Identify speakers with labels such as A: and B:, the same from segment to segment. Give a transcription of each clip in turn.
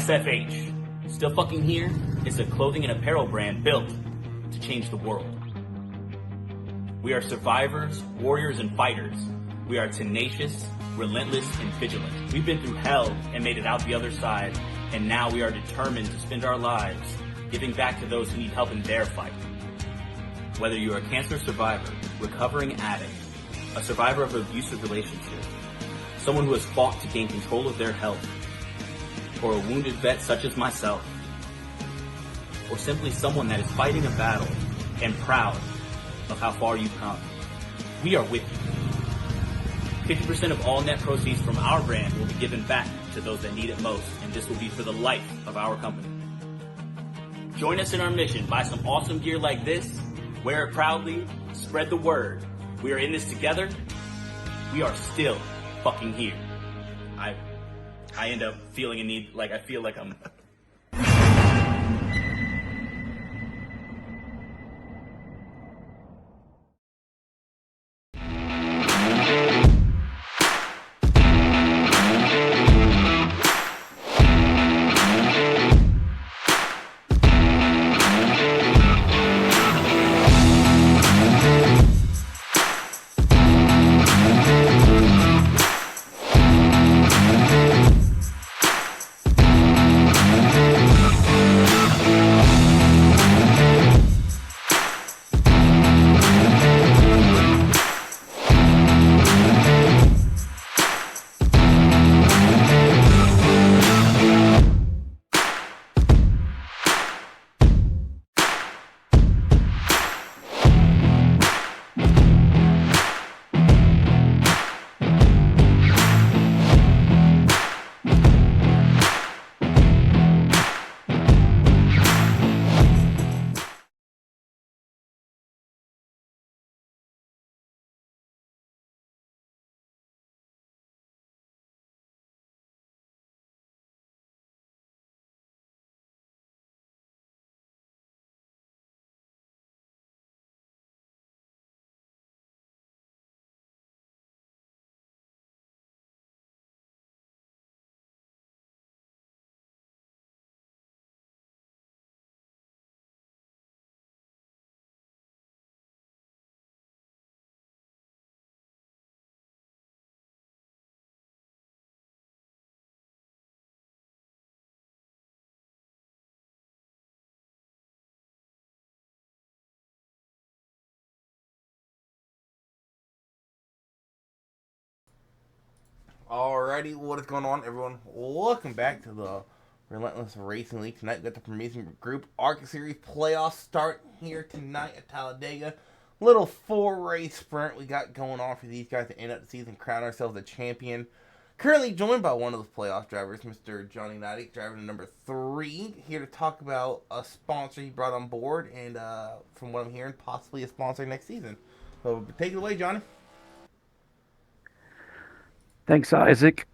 A: SFH, Still Fucking Here, is a clothing and apparel brand built to change the world. We are survivors, warriors, and fighters. We are tenacious, relentless, and vigilant. We've been through hell and made it out the other side, and now we are determined to spend our lives giving back to those who need help in their fight. Whether you are a cancer survivor, recovering addict, a survivor of an abusive relationship, someone who has fought to gain control of their health, or a wounded vet such as myself, or simply someone that is fighting a battle and proud of how far you've come, we are with you. 50% of all net proceeds from our brand will be given back to those that need it most, and this will be for the life of our company. Join us in our mission. Buy some awesome gear like this, wear it proudly, spread the word. We are in this together. We are still fucking here. I end up feeling a need, like I feel like I'm...
B: Alrighty, what is going on, everyone? Welcome back to the Relentless Racing League. Tonight, we got the Amazing Group Arca Series playoffs start here tonight at Talladega. Little 4-race sprint we got going on for these guys to end up the season, crown ourselves a champion. Currently joined by one of the playoff drivers, Mr. Johnny Natick, driver number 3, here to talk about a sponsor he brought on board, and from what I'm hearing, possibly a sponsor next season. So take it away, Johnny.
C: Thanks, Isaac.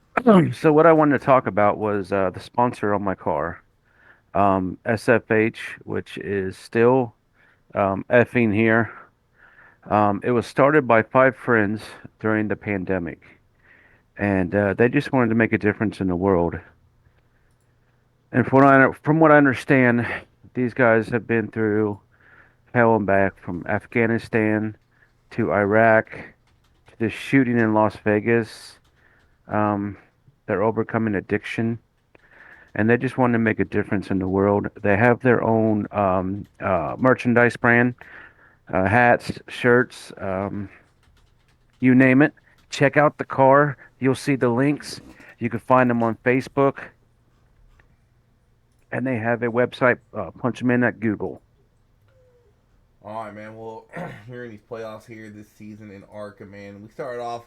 C: So what I wanted to talk about was the sponsor on my car, SFH, which is still effing here. It was started by 5 friends during the pandemic, and they just wanted to make a difference in the world. And from what I understand, these guys have been through hell and back, from Afghanistan to Iraq to the shooting in Las Vegas. They're overcoming addiction, and they just want to make a difference in the world. They have their own merchandise brand, hats, shirts, you name it. Check out the car. You'll see the links. You can find them on Facebook, and they have a website. Punch them in at Google.
B: All right, man. Well, here in these playoffs here this season in Arca, man, we started off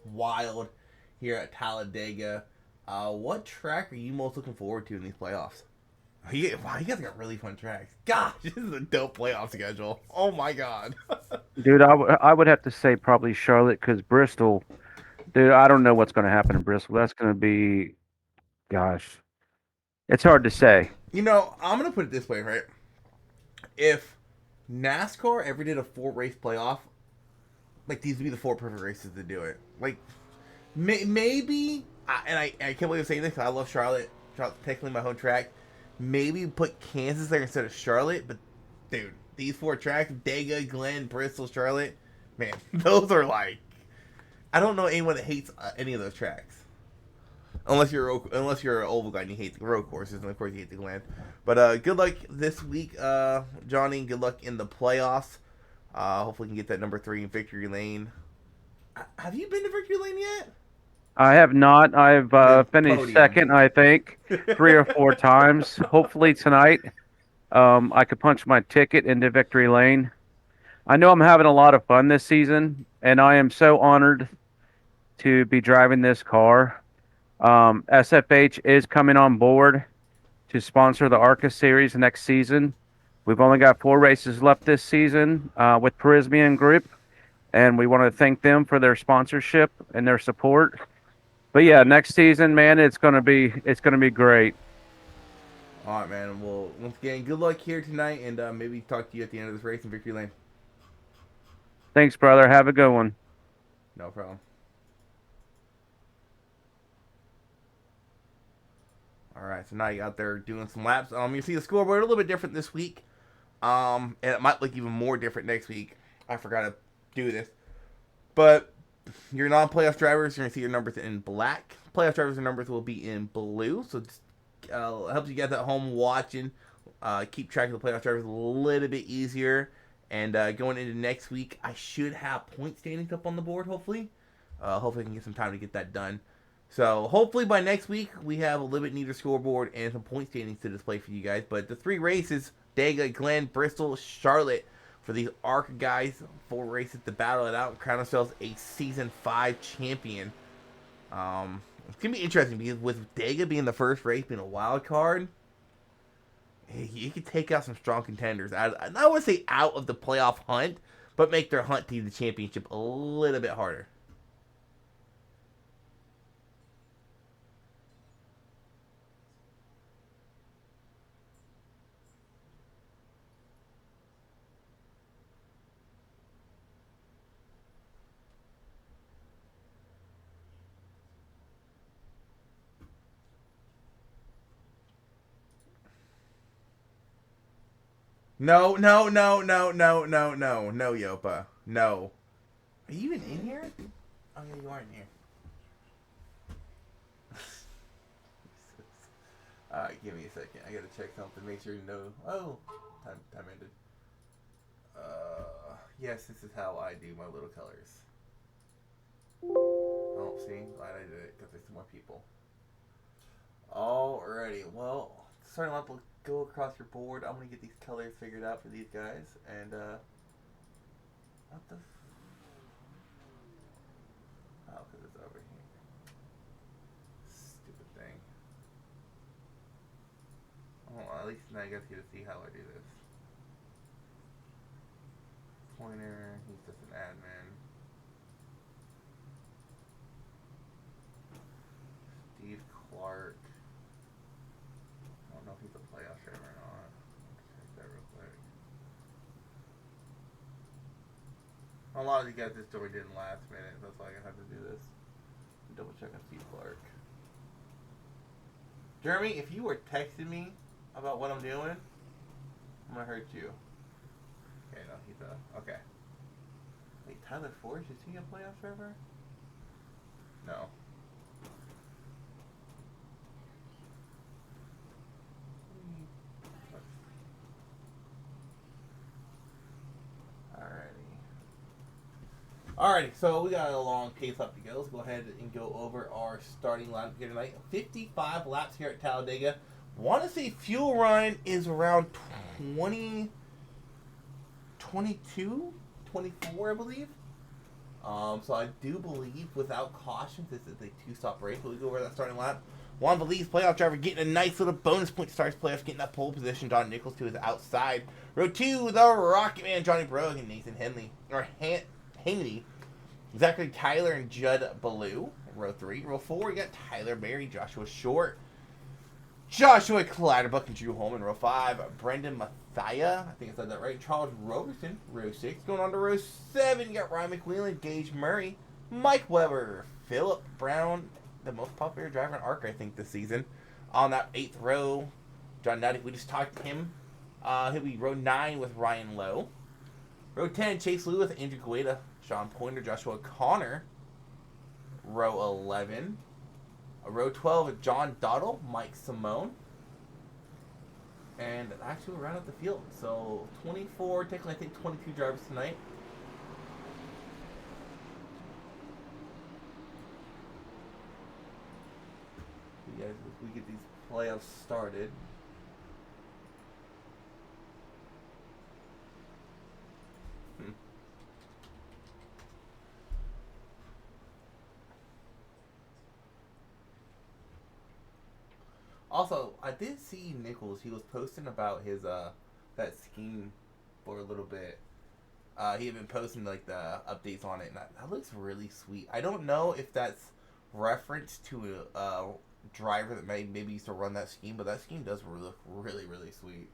B: wild here at Talladega. What track are you most looking forward to in these playoffs? Wow, you guys got really fun tracks. Gosh, this is a dope playoff schedule. Oh my god.
C: Dude, I would have to say probably Charlotte, because Bristol, dude, I don't know what's going to happen in Bristol. That's going to be, gosh, it's hard to say.
B: You know, I'm going to put it this way, right? If NASCAR ever did a 4-race playoff, like, these would be the 4 perfect races to do it. Like, maybe, and I can't believe I'm saying this because I love Charlotte. technically my home track. Maybe put Kansas there instead of Charlotte, but dude, these 4 tracks, Dega, Glen, Bristol, Charlotte, man, those are like, I don't know anyone that hates any of those tracks. Unless you're an oval guy and you hate the road courses, and of course you hate the Glen. But good luck this week, Johnny. Good luck in the playoffs. Hopefully you can get that number 3 in Victory Lane. Have you been to Victory Lane yet?
C: I have not. I've finished
B: Podium.
C: second, I think, 3 or 4 times. Hopefully tonight, I could punch my ticket into victory lane. I know I'm having a lot of fun this season, and I am so honored to be driving this car. SFH is coming on board to sponsor the Arca series next season. We've only got 4 races left this season with Parisian Group, and we want to thank them for their sponsorship and their support. But yeah, next season, man, it's gonna be great.
B: All right, man. Well, once again, good luck here tonight, and maybe talk to you at the end of this race in Victory Lane.
C: Thanks, brother. Have a good one.
B: No problem. All right, so now you're out there doing some laps. You see the scoreboard a little bit different this week, and it might look even more different next week. I forgot to do this, but your non-playoff drivers, you're gonna see your numbers in black. Playoff drivers' numbers will be in blue, so just helps you guys at home watching keep track of the playoff drivers a little bit easier. And going into next week, I should have point standings up on the board. Hopefully I can get some time to get that done. So hopefully by next week we have a little bit neater scoreboard and some point standings to display for you guys. But the 3 races: Dega, Glen, Bristol, Charlotte. For these Arca guys, 4 races to battle it out and crown ourselves a Season 5 champion. It's going to be interesting because with Dega being the first race, being a wild card, he could take out some strong contenders. I don't want to say out of the playoff hunt, but make their hunt to the championship a little bit harder. No, Yopa. No. Are you even in here? Oh, yeah, you are in here. Alright, give me a second. I gotta check something, make sure you know. Oh, time ended. Yes, this is how I do my little colors. Oh, see? Glad I did it, because there's some more people. Alrighty, well, starting up, we'll go across your board. I'm gonna get these colors figured out for these guys, and what the? Oh, because it's over here. Stupid thing. Oh, at least now you guys get to see how I do this. Pointer, he's just an admin. Steve Clark. I don't know if he's a playoff driver or not. Check that real quick. A lot of you guys just joined in last minute. That's why I have to do this. Double check on Steve Clark. Jeremy, if you were texting me about what I'm doing, I'm gonna hurt you. Okay, no, he's okay. Wait, Tyler Forge, is he a playoff driver? No. Alrighty, so we got a long pace left to go. Let's go ahead and go over our starting lineup here tonight. 55 laps here at Talladega. Want to say fuel run is around 20, 22, 24, I believe. So I do believe without caution, this is a 2-stop race. So we go over that starting lap. Juan Valiz, playoff driver, getting a nice little bonus point to start his playoffs, getting that pole position. John Nichols to his outside. Row 2, the Rocket Man, Johnny Brogue and Nathan Henley. Haney, Zachary Tyler and Judd Ballou. Row 3. Row 4, we got Tyler Berry, Joshua Short, Joshua Clatterbuck and Drew Holman. Row 5, Brendan Mathia, I think I said that right, Charles Robertson. Row 6, going on to row 7, you got Ryan McWheelan, Gage Murray, Mike Weber, Philip Brown, the most popular driver in Arca, I think, this season. On that 8th row, John Nutty, we just talked to him. He'll be row 9 with Ryan Lowe. Row 10, Chase Lewis, Andrew Gueda, Sean Pointer, Joshua Connor. Row 11. Row 12, John Dottle, Mike Simone. And actually, we'll round out the field. So 24, technically, I think 22 drivers tonight. As we get these playoffs started. Also, I did see Nichols. He was posting about his that scheme for a little bit. He had been posting like the updates on it, and that looks really sweet. I don't know if that's reference to a driver that maybe used to run that scheme, but that scheme does look really, really sweet.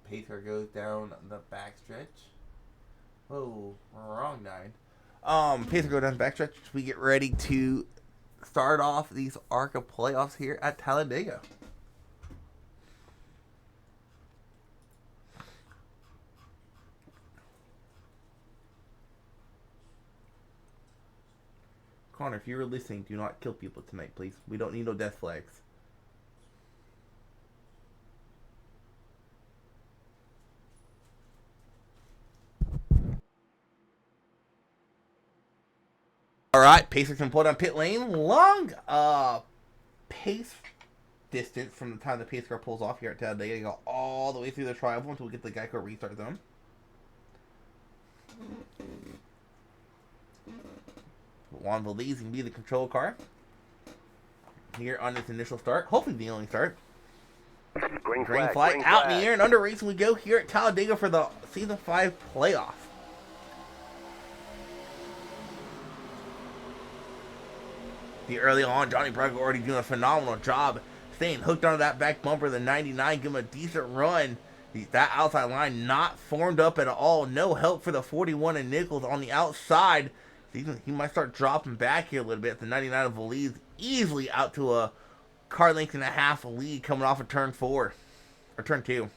B: Pace car goes down the backstretch. Whoa, wrong 9. Pace car goes down the backstretch. We get ready to start off these Arca playoffs here at Talladega. Connor, if you're listening, do not kill people tonight, please. We don't need no death flags. Alright, Pacer can pull down pit lane. Long pace distance from the time the pace car pulls off here at Talladega. They go all the way through the triangle until we get the Geico restart zone. Juan Valdez can be the control car here on this initial start. Hopefully the only start. Green flag out in the air and under racing we go here at Talladega for the Season 5 playoff. The early on, Johnny Brugg already doing a phenomenal job staying hooked onto that back bumper. The 99, give him a decent run. That outside line not formed up at all. No help for the 41 and Nichols on the outside. He might start dropping back here a little bit. The 99 of Valdez easily out to a car length and a half lead coming off of turn 4 or turn 2.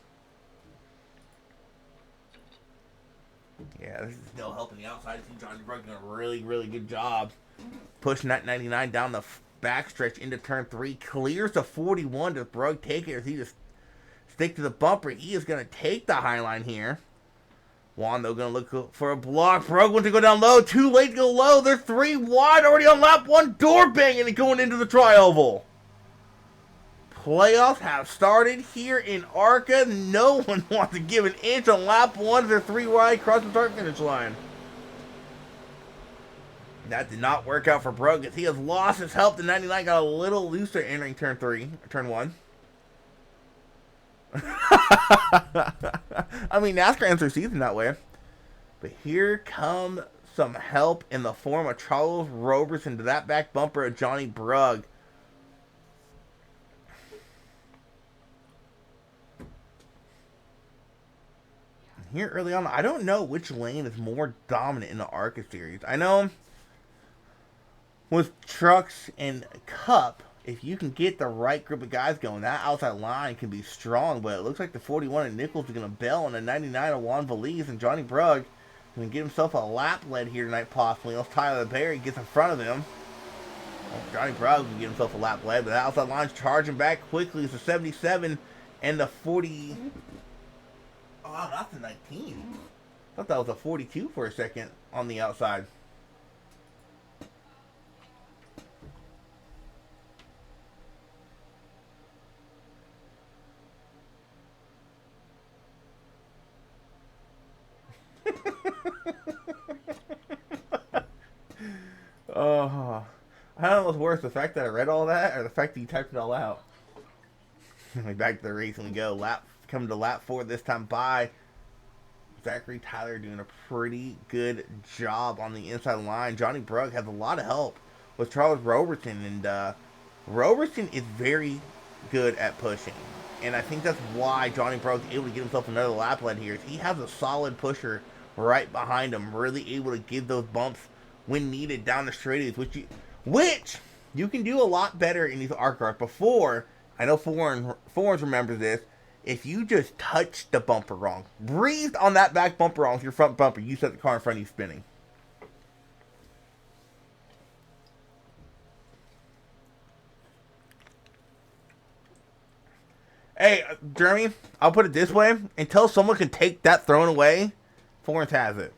B: Yeah, this is no help on the outside. I see Johnny Brugg doing a really, really good job pushing that 99 down the backstretch into turn 3. Clears the 41. Does Brugg take it, or does he just stick to the bumper? He is going to take the high line here. Juan, though, going to look for a block. Brugg wants to go down low. Too late to go low. They're 3 wide already on lap 1. Door banging and going into the tri-oval. Playoffs have started here in Arca. No one wants to give an inch on lap 1. They're 3 wide across the start finish line. That did not work out for Brugg as he has lost his help. The 99 got a little looser entering turn 3, or turn 1. I mean, NASCAR ends their season that way. But here comes some help in the form of Charles Roberson to that back bumper of Johnny Brugg. Here early on, I don't know which lane is more dominant in the ARCA series. I know with trucks and Cup, if you can get the right group of guys going, that outside line can be strong. But it looks like the 41 and Nichols are going to bail on the 99 of Juan Valdez, and Johnny Brugg can get himself a lap lead here tonight possibly. Unless Tyler Berry gets in front of him. Well, Johnny Brugg can get himself a lap lead, but that outside line's charging back quickly. It's the 77 and the 40. Oh, wow, that's the 19. I thought that was a 42 for a second on the outside. Oh, I don't know what's worse, the fact that I read all that or the fact that you typed it all out. Back to the race and we go. Coming to lap 4 this time by Zachary Tyler doing a pretty good job on the inside line. Johnny Brugg has a lot of help with Charles Robertson, and Robertson is very good at pushing. And I think that's why Johnny Brugg's able to get himself another lap lead here. He has a solid pusher right behind him, really able to give those bumps when needed down the straightaways, which you can do a lot better in these Arca cars. Before, I know Forens remembers this, if you just touched the bumper wrong, breathed on that back bumper wrong with your front bumper, you set the car in front of you spinning. Hey, Jeremy, I'll put it this way. Until someone can take that thrown away, Forens has it.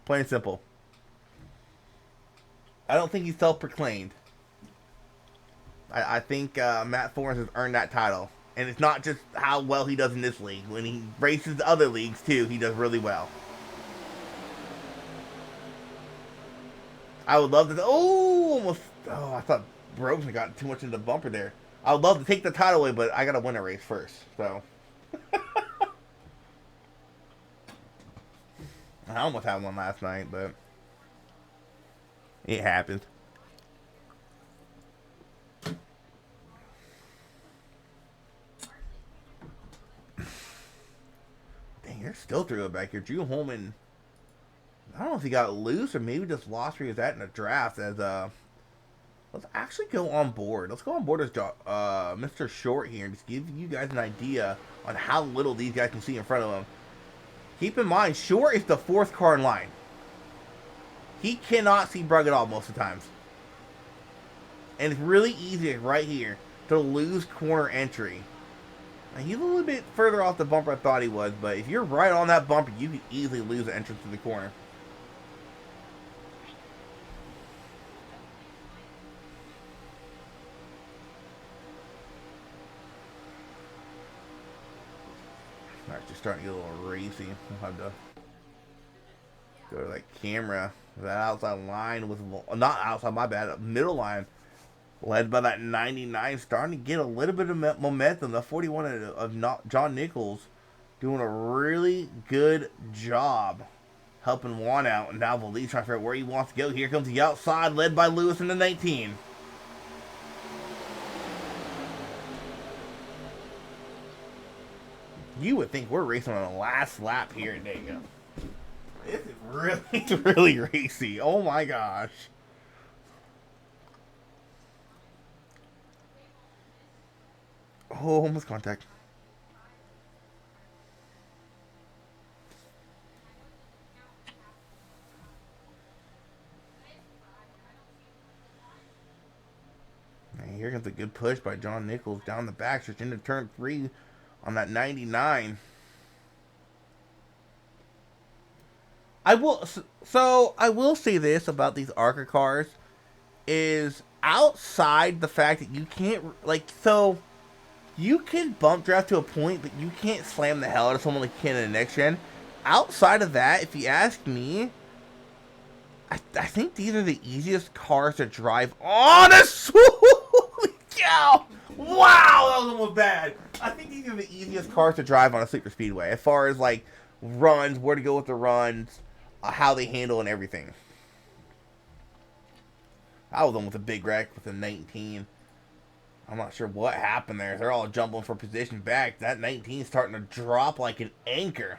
B: Plain and simple. I don't think he's self-proclaimed. I think Matt Forens has earned that title. And it's not just how well he does in this league. When he races other leagues, too, he does really well. I would love to... Oh, I thought Rosen got too much into the bumper there. I would love to take the title away, but I got to win a race first. So... I almost had one last night, but... it happened. Dang, they're still through it back here. Drew Holman, I don't know if he got loose or maybe just lost where he was at in the draft. As let's actually go on board. Let's go on board as Mr. Short here and just give you guys an idea on how little these guys can see in front of them. Keep in mind, Short is the fourth car in line. He cannot see Brugg at all most of the times. And it's really easy right here to lose corner entry. Now, he's a little bit further off the bumper I thought he was, but if you're right on that bumper, you can easily lose the entrance to the corner. Alright, just starting to get a little racy. We'll have to go to that camera. That outside line was not outside, my bad, middle line. Led by that 99, starting to get a little bit of momentum. The 41 of John Nichols doing a really good job helping Juan out. And now Valise trying to figure out where he wants to go. Here comes the outside, led by Lewis in the 19. You would think we're racing on the last lap here at Talladega. This is really, really racy. Oh my gosh. Oh, almost contact. And here comes a good push by John Nichols down the backstretch into turn 3 on that 99. I will say this about these Arca cars is outside the fact that you can't you can bump draft to a point, but you can't slam the hell out of someone like you can in the next gen. Outside of that, if you ask me, I think these are the easiest cars to drive on a holy cow! Wow, that was almost bad. I think these are the easiest cars to drive on a super speedway, as far as like runs, where to go with the runs, how they handle and everything. I was almost a big wreck with the 19. I'm not sure what happened there. They're all jumping for position back. That 19 is starting to drop like an anchor.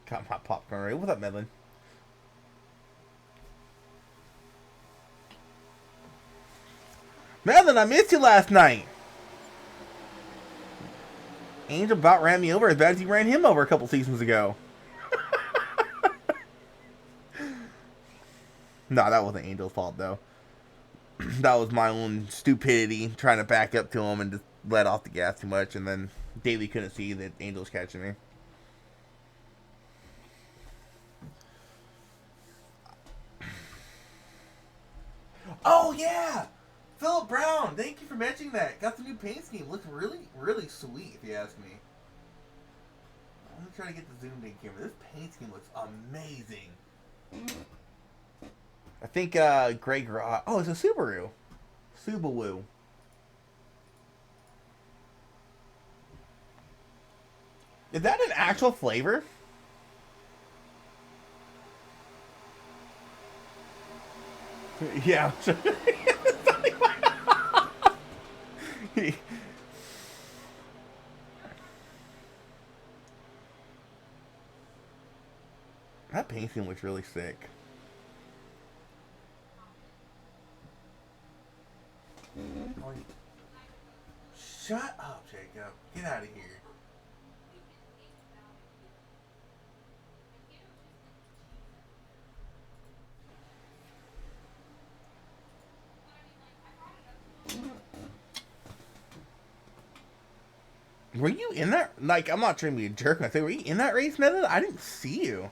B: Got my popcorn ready. What's up, Medlin? Medlin, I missed you last night. Angel about ran me over as bad as he ran him over a couple seasons ago. No, that wasn't Angel's fault, though. That was my own stupidity, trying to back up to him and just let off the gas too much, and then Daly couldn't see that Angel was catching me. Oh, yeah! Philip Brown, thank you for mentioning that. Got the new paint scheme. Looks really, really sweet, if you ask me. I'm going to try to get the zoomed in camera. This paint scheme looks amazing. I think Greg... oh, it's a Subaru. Subaru. Is that an actual flavor? Yeah. That painting looks really sick. Shut up, Jacob. Get out of here. Were you in that? Like, I'm not trying to be a jerk when I say, were you in that race, Method? I didn't see you.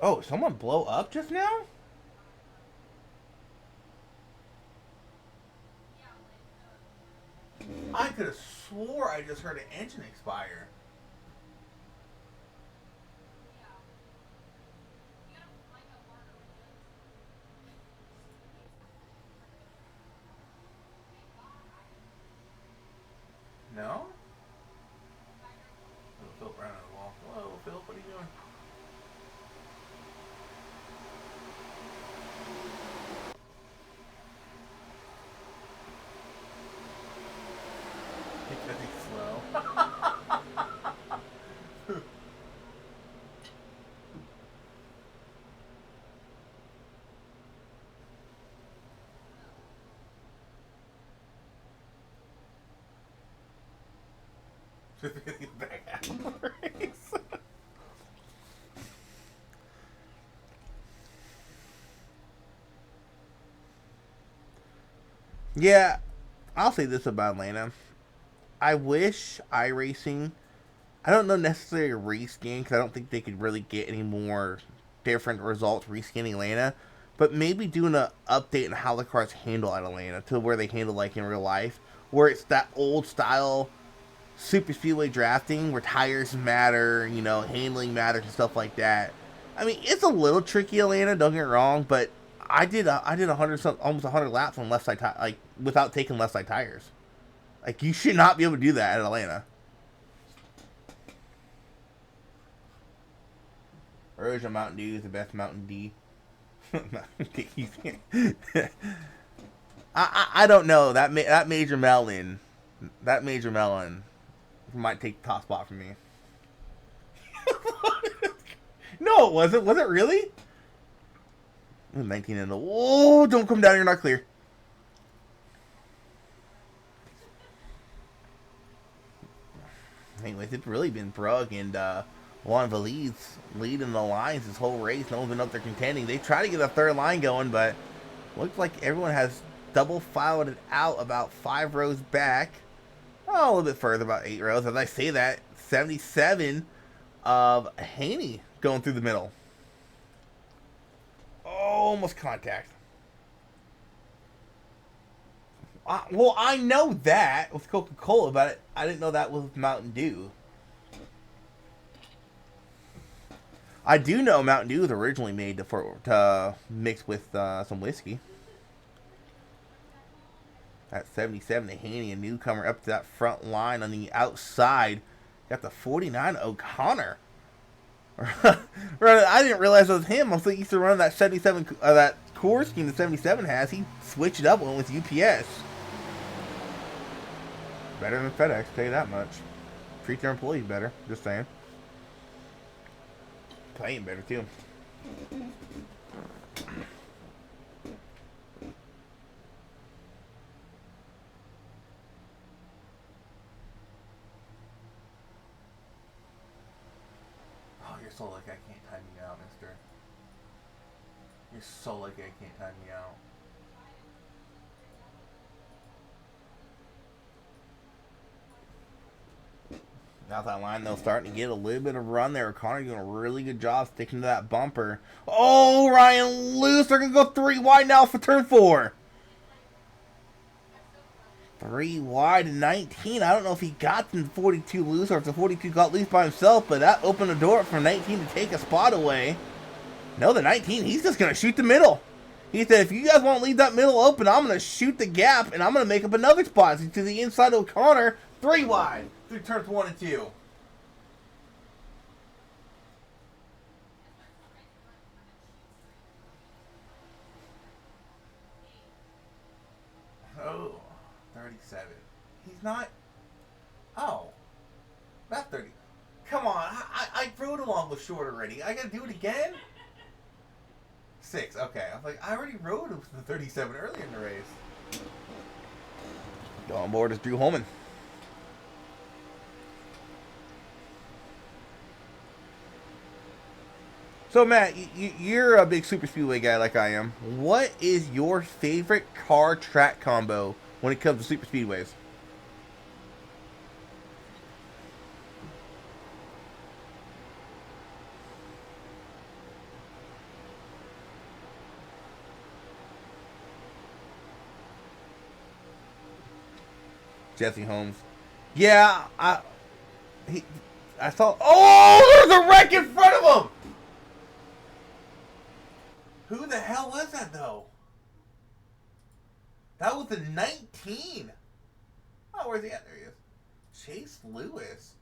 B: Oh, someone blow up just now? I could have swore I just heard an engine expire. No? Oh, Philip ran out of the wall. Whoa, Philip, what are you doing? It's really slow. Just because he's back out of the race. Yeah, I'll say this about Atlanta. I wish iRacing, I don't know necessarily a reskin because I don't think they could really get any more different results reskinning Atlanta, but maybe doing an update on how the cars handle at Atlanta to where they handle like in real life, where it's that old style super speedway drafting where tires matter, you know, handling matters and stuff like that. I mean, it's a little tricky, Atlanta. Don't get me wrong, but I did 100 almost 100 laps on left side like without taking left side tires. Like you should not be able to do that at Atlanta. Original Mountain Dew is the best Mountain D. I don't know that Major Melon might take the top spot from me. No, it wasn't. Was it really? It was 19 in the. Oh, don't come down. You're not clear. Anyways, it's really been Brugg and Juan Valiz leading the lines this whole race. No one's been up there contending. They try to get a third line going, but looks like everyone has double filed it out about 5 rows back. Oh, a little bit further, about 8 rows. As I say that, 77 of Haney going through the middle. Oh, almost contact. Well, I know that with Coca-Cola, but I didn't know that was Mountain Dew. I do know Mountain Dew was originally made to mix with some whiskey. At 77, the Haney, a newcomer up to that front line on the outside. Got the 49, O'Connor. I didn't realize it was him. I was used to run that 77, that core scheme the 77 has. He switched it up when with UPS. Better than FedEx, tell you that much. Treat their employees better, just saying. Playing better too. Oh, you're so lucky I can't time you out, mister. You're so lucky I can't time you out. Now that line, though, starting to get a little bit of run there. Connor doing a really good job sticking to that bumper. Oh, Ryan loose. They're going to go 3 wide now for turn 4. 3 wide and 19. I don't know if he got the 42 loose or if the 42 got loose by himself, but that opened the door for 19 to take a spot away. No, the 19, he's just going to shoot the middle. He said, if you guys want to leave that middle open, I'm going to shoot the gap, and I'm going to make up another spot to the inside of O'Connor. 3 wide through turns 1 and 2. Oh, 37. He's not. Oh, not 30. Come on, I rode along with short already. I got to do it again? 6, okay. I was like, I already rode with the 37 earlier in the race. Go on board is Drew Holman. So, Matt, you're a big super speedway guy like I am. What is your favorite car track combo when it comes to super speedways? Jesse Holmes. Yeah, I thought. Oh, there's a wreck in front of him. Who the hell was that though? That was the 19. Oh, where's he at? There he is. Chase Lewis.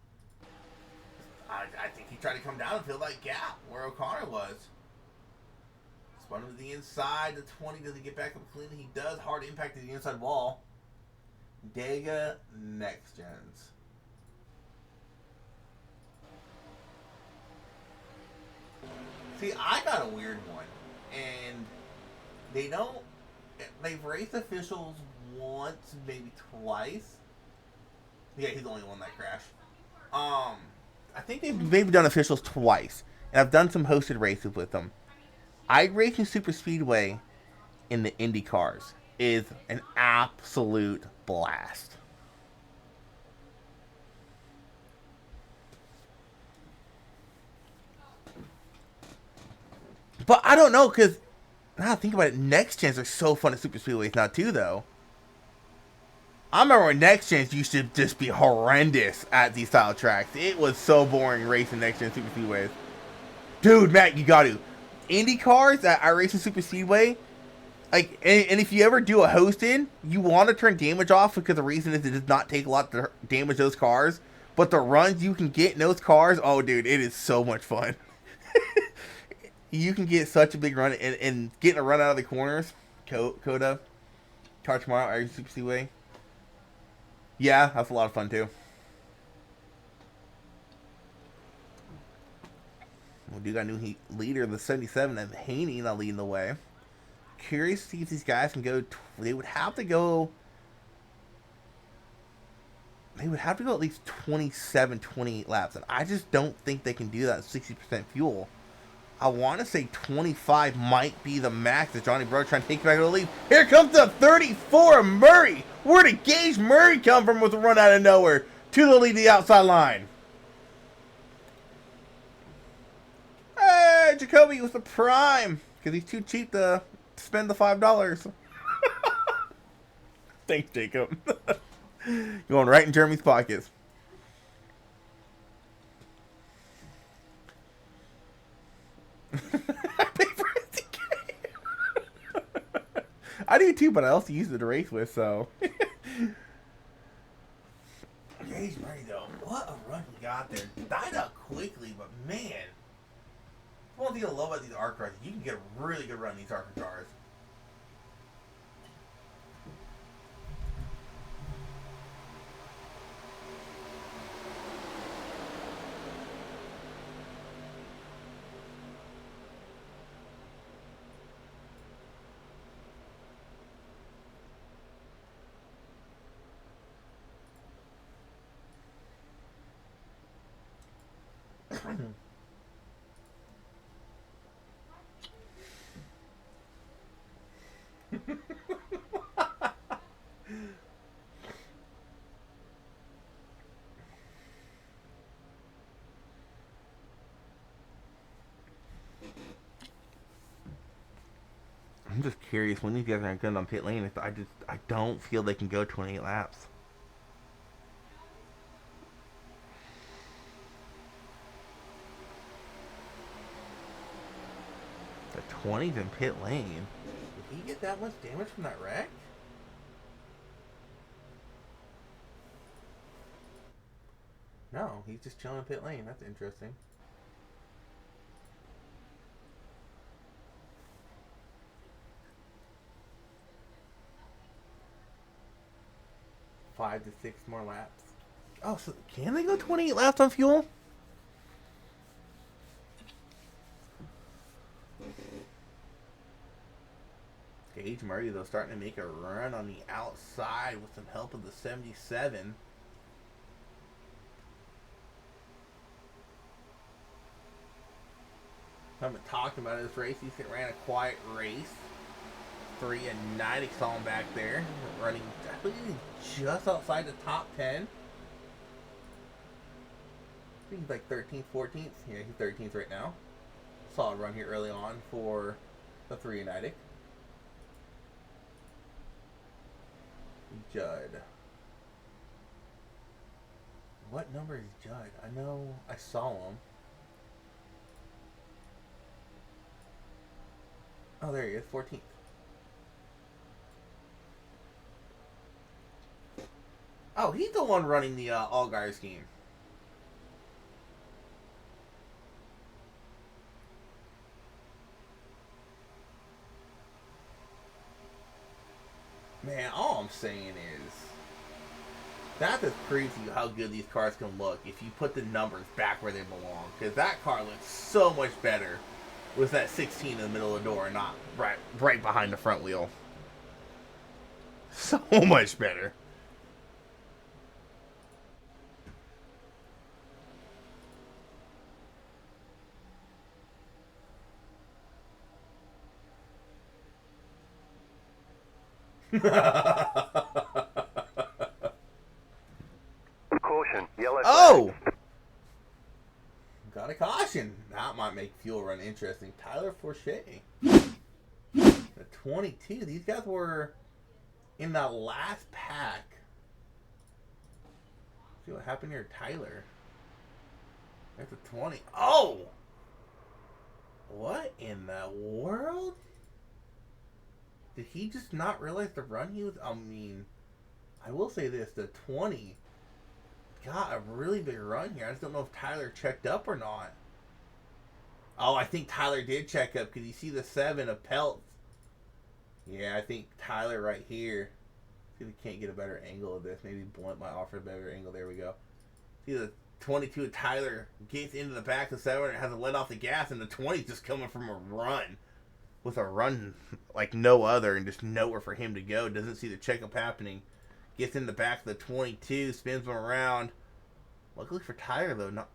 B: I think he tried to come down and fill that gap where O'Connor was. Spun him to the inside. The 20 doesn't get back up clean. He does. Hard impact to the inside wall. Talladega next gens. See, I got a weird one, and they've raced officials once, maybe twice. Yeah, he's the only one that crashed. I think they've maybe done officials twice, and I've done some hosted races with them. iRacing Super Speedway in the Indy cars is an absolute blast. But I don't know, because now I think about it, next gens are so fun at super speedways now too, though. I remember when next gens used to just be horrendous at these style tracks. It was so boring racing next gen super speedways. Dude, Matt, you got to. Indy cars at iRacing Super Speedway, like, and if you ever do a hosting, you want to turn damage off because the reason is it does not take a lot to damage those cars. But the runs you can get in those cars, oh, dude, it is so much fun. You can get such a big run, and getting a run out of the corners. Coda, Car Tomorrow, iRacing Super Speedway. Yeah, that's a lot of fun too. We do got a new leader, the 77, and Haney now leading the way. Curious to see if these guys can go. They would have to go. They would have to go at least 27, 28 laps, and I just don't think they can do that at 60% fuel. I want to say 25 might be the max that Johnny Bro trying to take back to the lead. Here comes the 34 Murray. Where did Gage Murray come from with a run out of nowhere to the lead, the outside line? Hey, Jacoby with the prime because he's too cheap to spend the $5. Thanks, Jacob. Going right in Jeremy's pockets. I do too, but I also use it to race with, so. Gage Murray, though, what a run he got there. Died out quickly, but man. One thing I love about these Arca cars, you can get a really good run in these Arca cars. I'm just curious when these guys are good on pit lane. I don't feel they can go 28 laps. The 20s in pit lane. Did he get that much damage from that wreck? No, he's just chilling in pit lane. That's interesting. Five to six more laps. Oh, so can they go 28 laps on fuel? Gage Murray, though, starting to make a run on the outside with some help of the 77. Haven't talked about this race. He ran a quiet race. 3 and 9. I saw him back there running, I believe, just outside the top 10. I think he's like 13th, 14th. Yeah, he's 13th right now. Solid run here early on for the 3 and 9. Judd. What number is Judd? I know I saw him. Oh, there he is, 14th. Oh, he's the one running the Allgaier scheme. Man, all I'm saying is that just proves to you how good these cars can look if you put the numbers back where they belong. Because that car looks so much better with that 16 in the middle of the door and not right behind the front wheel. So much better.
D: Caution, yellow flag.
B: Oh! Got a caution. That might make fuel run interesting. Tyler Forche. The 22. These guys were in the last pack. See what happened here, Tyler. That's a 20. Oh! What in the world? Did he just not realize the run he was... I mean, I will say this. The 20 got a really big run here. I just don't know if Tyler checked up or not. Oh, I think Tyler did check up because you see the 7 of Peltz. Yeah, I think Tyler right here. See if we can't get a better angle of this. Maybe Blunt might offer a better angle. There we go. See the 22 of Tyler gets into the back of the 7 and hasn't let off the gas, and the 20's just coming from a run. With a run like no other and just nowhere for him to go. Doesn't see the checkup happening. Gets in the back of the 22, spins him around. Luckily for Tyler, though, not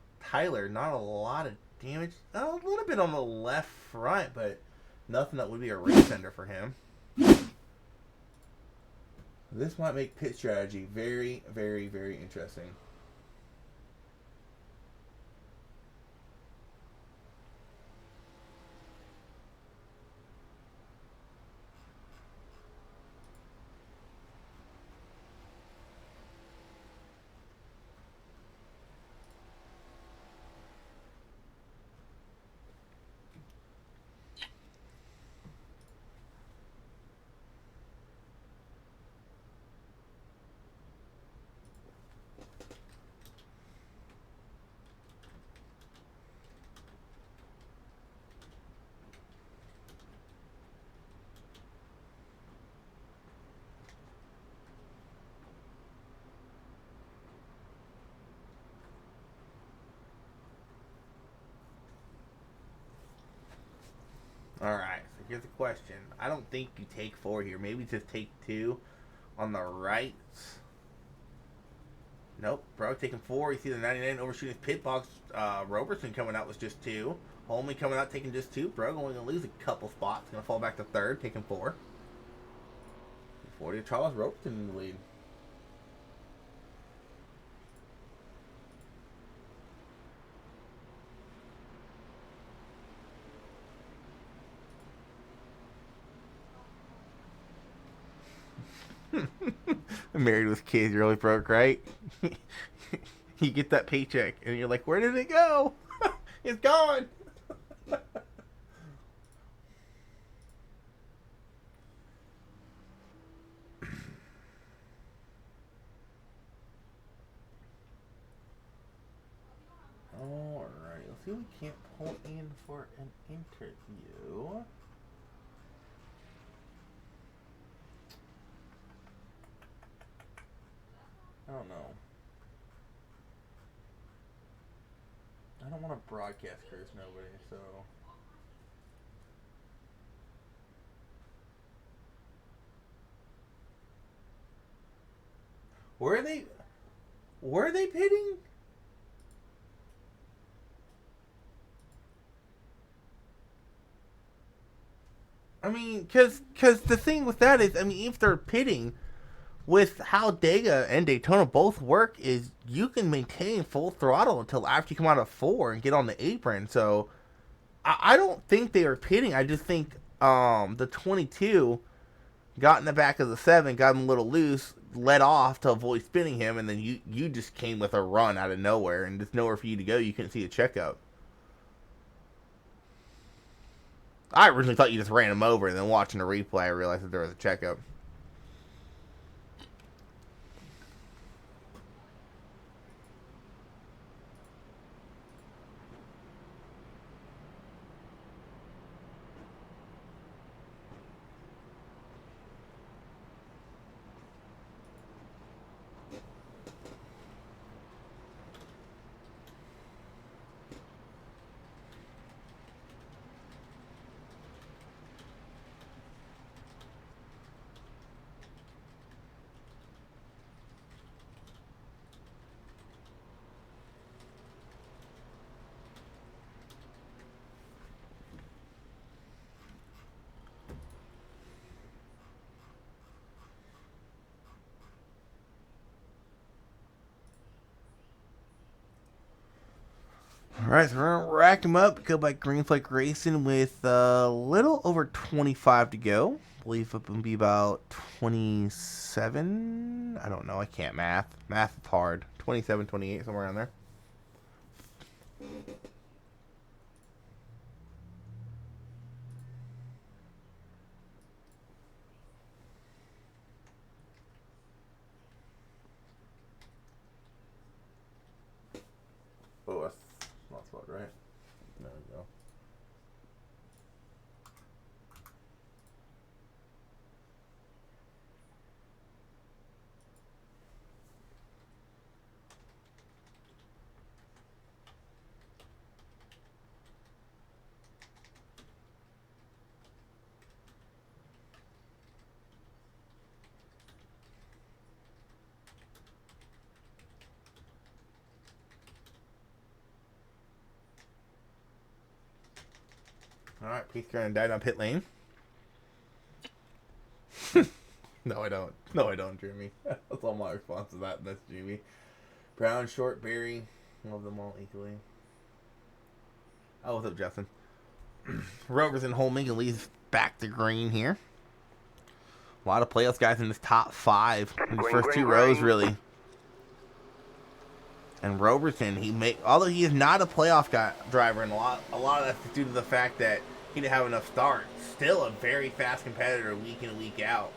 B: a lot of damage. A little bit on the left front, but nothing that would be a race ender for him. This might make pit strategy very, very, very interesting. Alright, so here's the question. I don't think you take 4 here. Maybe just take 2 on the right. Nope, bro, taking 4. You see the 99 overshooting his pit box. Robertson coming out was just 2. Holmey coming out taking just 2. Bro only going to lose a couple spots. Going to fall back to 3rd, taking 4. 40 Charles Robertson in the lead. Married with kids, you're really broke, right? You get that paycheck, and you're like, where did it go? It's gone. Alright, let's see if we can't pull in for an interview. I don't know. I don't want to broadcast curse nobody, so... Were they pitting? I mean, because the thing with that is, I mean, if they're pitting, with how Talladega and Daytona both work, is you can maintain full throttle until after you come out of 4 and get on the apron. So, I don't think they were pitting. I just think the 22 got in the back of the 7, got him a little loose, let off to avoid spinning him, and then you just came with a run out of nowhere, and there's nowhere for you to go. You couldn't see a checkup. I originally thought you just ran him over, and then watching the replay, I realized that there was a checkup. Alright, so we're going to rack them up. Go by Green Flag Racing with a little over 25 to go. I believe it would be about 27. I don't know. I can't math. Math is hard. 27, 28, somewhere around there. Oh, that's not spot right. There we go. Alright, Pete's gonna die down pit lane. No, I don't. No, I don't, Jimmy. That's all my response to that mess, Jimmy. Brown, Short, Berry. Love them all equally. Oh, what's up, Justin? Rovers and Holming and leads back to green here. A lot of playoffs guys in this top 5. In the first 2 rows, really. And Robertson, although he is not a playoff driver, and a lot of that's due to the fact that he didn't have enough starts. Still a very fast competitor week in and week out.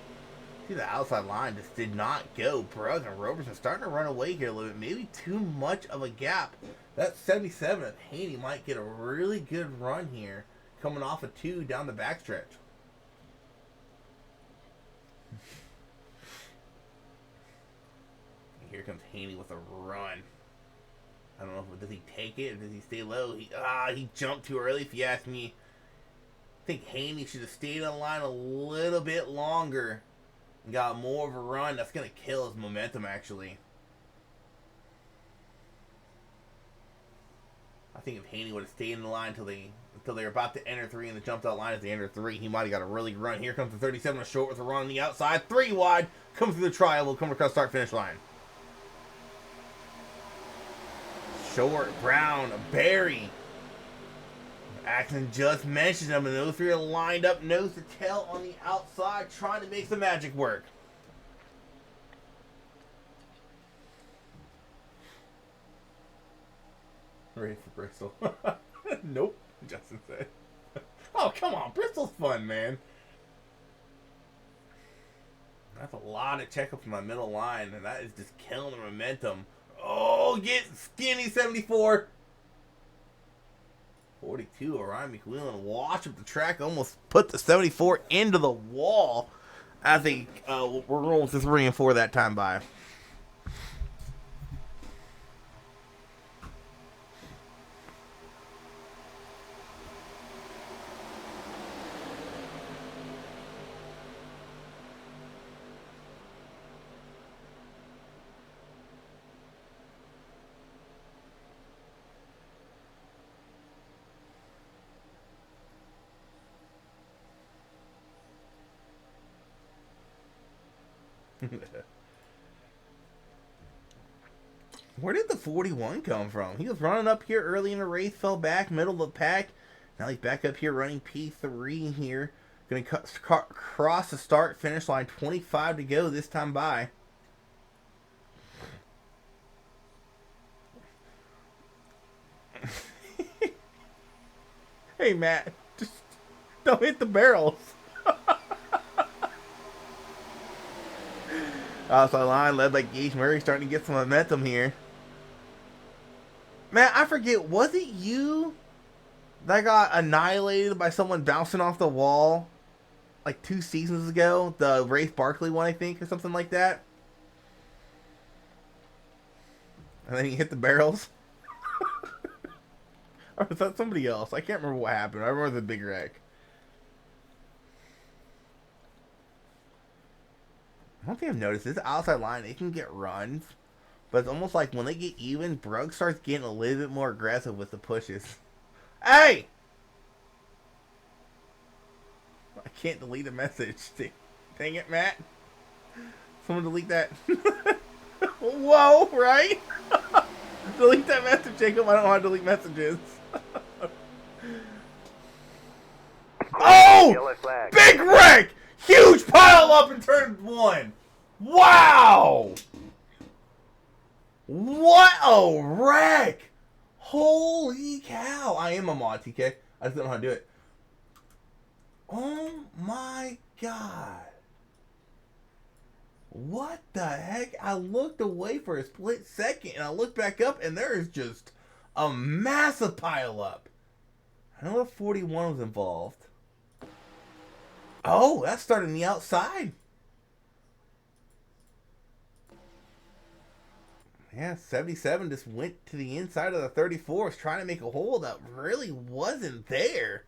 B: See, the outside line just did not go. Brooks and Robertson starting to run away here a little bit. Maybe too much of a gap. That 77 of Haney might get a really good run here, coming off a 2 down the backstretch. Here comes Haney with a run. I don't know if does he take it or does he stay low? He jumped too early if you ask me. I think Haney should have stayed on the line a little bit longer and got more of a run. That's gonna kill his momentum actually. I think if Haney would have stayed in the line until they were about to enter 3 and they jumped out line as they entered 3, he might have got a really good run. Here comes the 37 short with a run on the outside. 3 wide. Comes through the trial. Will come across start finish line. Short, Brown, Berry. Axon just mentioned them, and those 3 are lined up nose to tail on the outside, trying to make the magic work. Ready for Bristol. Nope, Justin said. Oh, come on. Bristol's fun, man. That's a lot of checkups in my middle line, and that is just killing the momentum. Oh, get skinny 74. 42, Orion McWheelan wash up the track, almost put the 74 into the wall as they were rolling to 3 and 4 that time by. Where did the 41 come from? He was running up here early in the race, fell back, middle of the pack. Now he's back up here running P3 here. Going to cross the start finish line. 25 to go this time by. Hey, Matt, just don't hit the barrels. Outside line led by Gage Murray, starting to get some momentum here. Man, I forget, was it you that got annihilated by someone bouncing off the wall like 2 seasons ago? The Rafe Barkley one, I think, or something like that. And then he hit the barrels. Or was that somebody else? I can't remember what happened. I remember the big wreck. One thing I've noticed is outside line, they can get runs, but it's almost like when they get even, Brugg starts getting a little bit more aggressive with the pushes. Hey! I can't delete a message. Dang it, Matt. Someone delete that. Whoa, right? Delete that message, Jacob. I don't know how to delete messages. Oh! Big wreck! Huge pile up in turn 1. Wow! What a wreck! Holy cow! I am a mod, TK. I just don't know how to do it. Oh my god. What the heck? I looked away for a split second and I looked back up and there is just a massive pile up. I know the 41 was involved. Oh, that started on the outside. Yeah, 77 just went to the inside of the 34, was trying to make a hole that really wasn't there.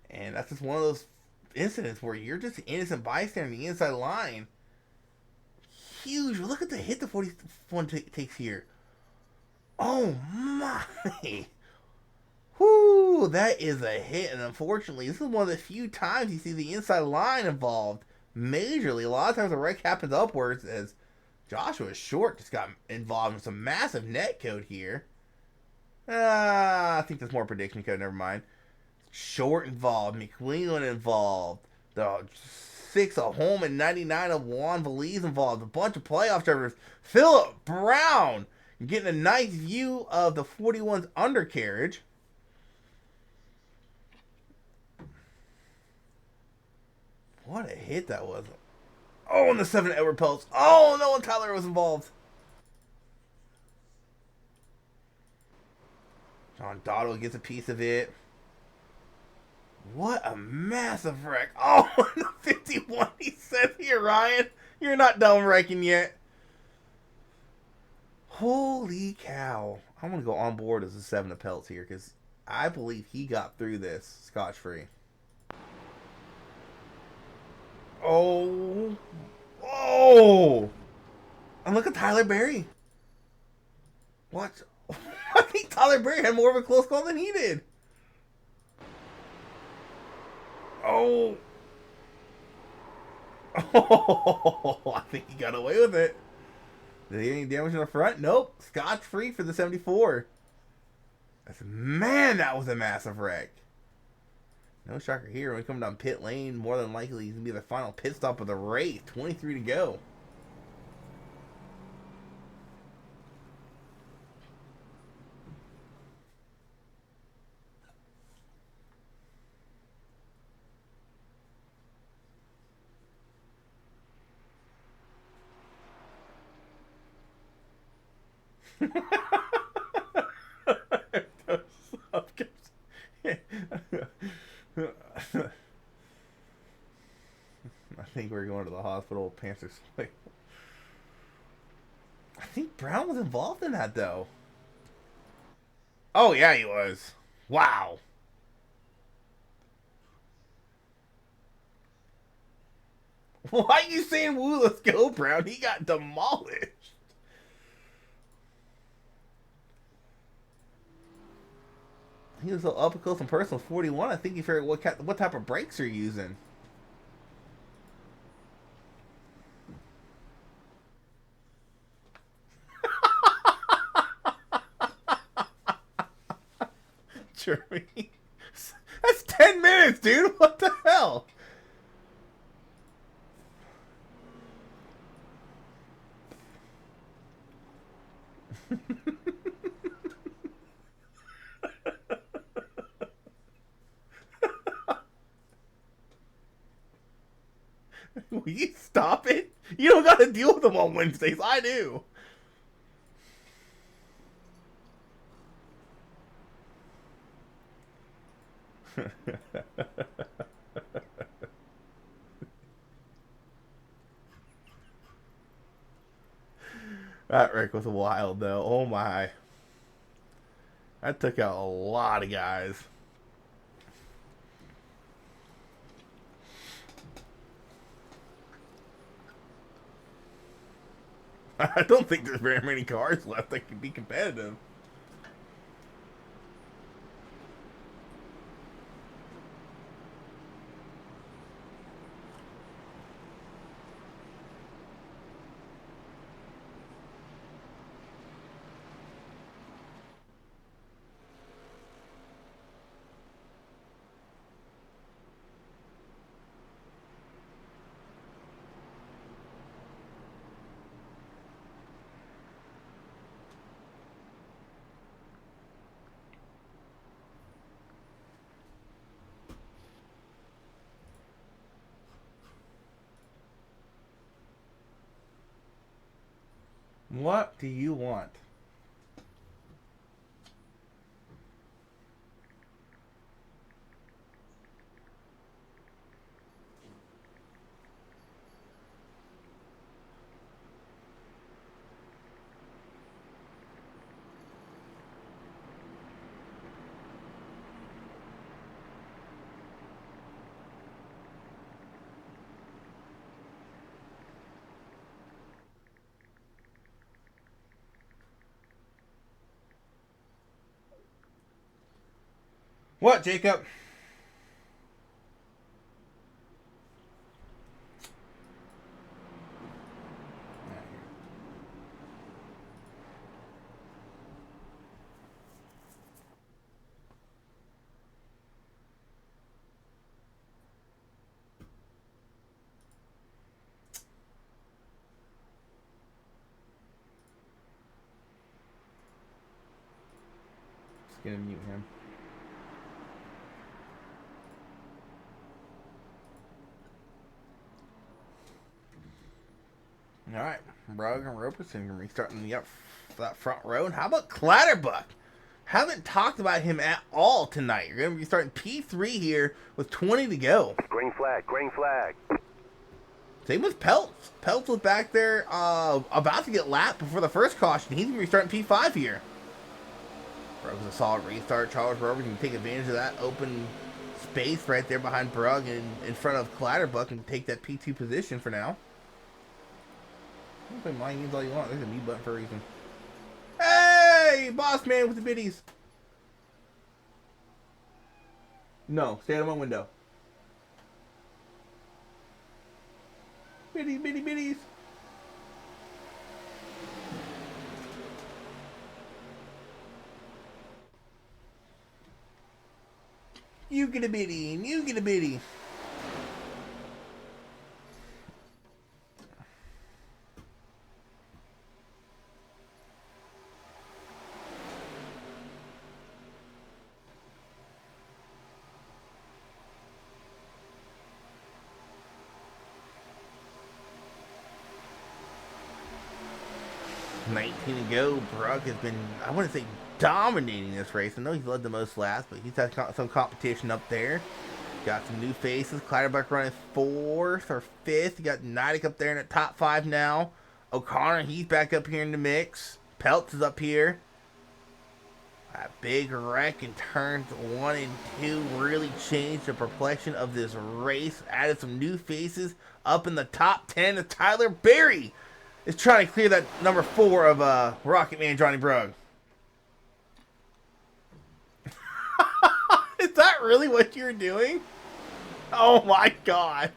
B: And that's just one of those incidents where you're just an innocent bystander on the inside line. Huge. Look at the hit the 41 takes here. Oh, my. Whoo, that is a hit. And unfortunately, this is one of the few times you see the inside line involved majorly. A lot of times the wreck happens upwards as Joshua Short just got involved in some massive net code here. I think there's more prediction code. Never mind. Short involved. McWheelan involved. The 6 of Holman, 99 of Juan Valiz involved. A bunch of playoff drivers. Phillip Brown. You're getting a nice view of the 41's undercarriage. What a hit that was. Oh, and the 7 Edward Peltz. Oh, no, and Tyler was involved. John Dottle gets a piece of it. What a massive wreck. Oh, the 51, he says here, Ryan. You're not done wrecking yet. Holy cow. I'm going to go on board as a 7 of Peltz here because I believe he got through this scotch-free. Oh. Oh. And look at Tyler Berry. What? I think Tyler Berry had more of a close call than he did. Oh. Oh. I think he got away with it. Did he get any damage in the front? Nope. Scotch-free for the 74. Man, that was a massive wreck. No shocker here. When we come down pit lane, more than likely he's going to be the final pit stop of the race. 23 to go. I think we're going to the hospital with Panthers. I think Brown was involved in that, though. Oh, yeah, he was. Wow. Why are you saying, woo, let's go, Brown? He got demolished. He was up close and personal, 41. I think he figured what type of brakes are you using. Germany. That's 10 minutes, dude. What the hell? Will you stop it? You don't got to deal with them on Wednesdays. I do. That wreck was wild, though. Oh, my. That took out a lot of guys. I don't think there's very many cars left that can be competitive. What do you want? What, Jacob? Just gonna mute him. All right, Brugg and Robertson can restart in the that front row. And how about Clatterbuck? Haven't talked about him at all tonight. You're going to be starting P3 here with 20 to go.
D: Green flag, green flag.
B: Same with Peltz. Peltz was back there about to get lapped before the first caution. He's going to be starting P5 here. Brug's a solid restart. Charles Roberts can take advantage of that open space right there behind Brugg and in front of Clatterbuck and take that P2 position for now. You can play mind games all you want. There's a mute button for a reason. Hey, boss man with the biddies. No, stay out of my window. Biddies, biddies, biddies. You get a biddy, and you get a biddy. 19 to go. Brugg has been, I wouldn't say dominating this race. I know he's led the most laps, but he's had some competition up there. Got some new faces. Clydebuck running 4th or 5th. You got Nidek up there in the top 5 now. O'Connor, he's back up here in the mix. Peltz is up here. That big wreck in turns 1 and 2 really changed the complexion of this race. Added some new faces up in the top 10. As Tyler Berry is trying to clear that number 4 of Rocket Man Johnny Brugg. Is that really what you're doing? Oh my gosh.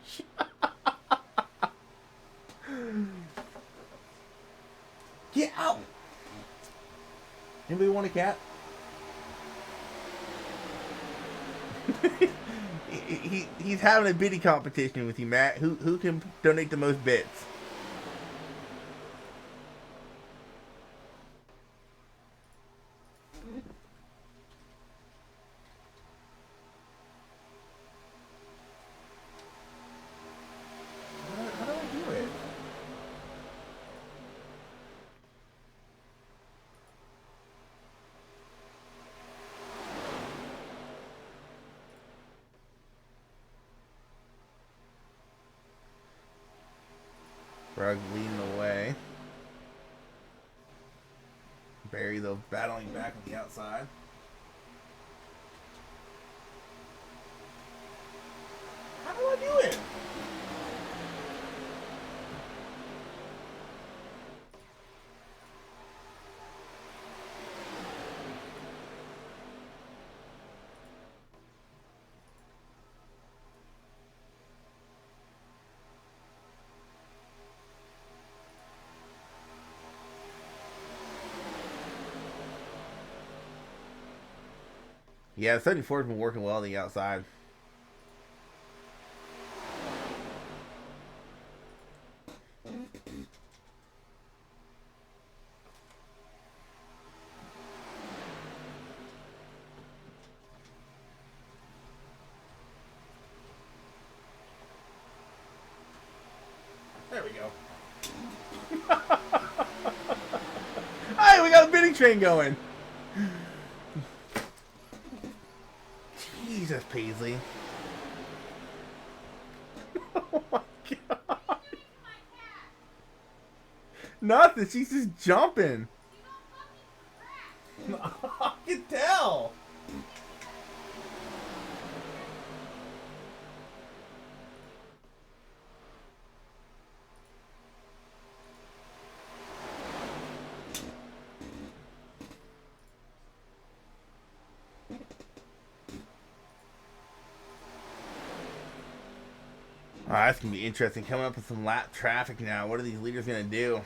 B: Get out. Anybody want a cat? He's having a bitty competition with you, Matt. Who can donate the most bits? How do I do it? Brugg leading the way. Barry, though, battling back on the outside. How do I do it? Yeah, 74's been working well on the outside. There we go. Hey, we got a bidding train going. Jesus, Paisley. Oh my god. Nothing, she's just jumping. I can tell. Alright, that's going to be interesting. Coming up with some lap traffic now. What are these leaders going to do?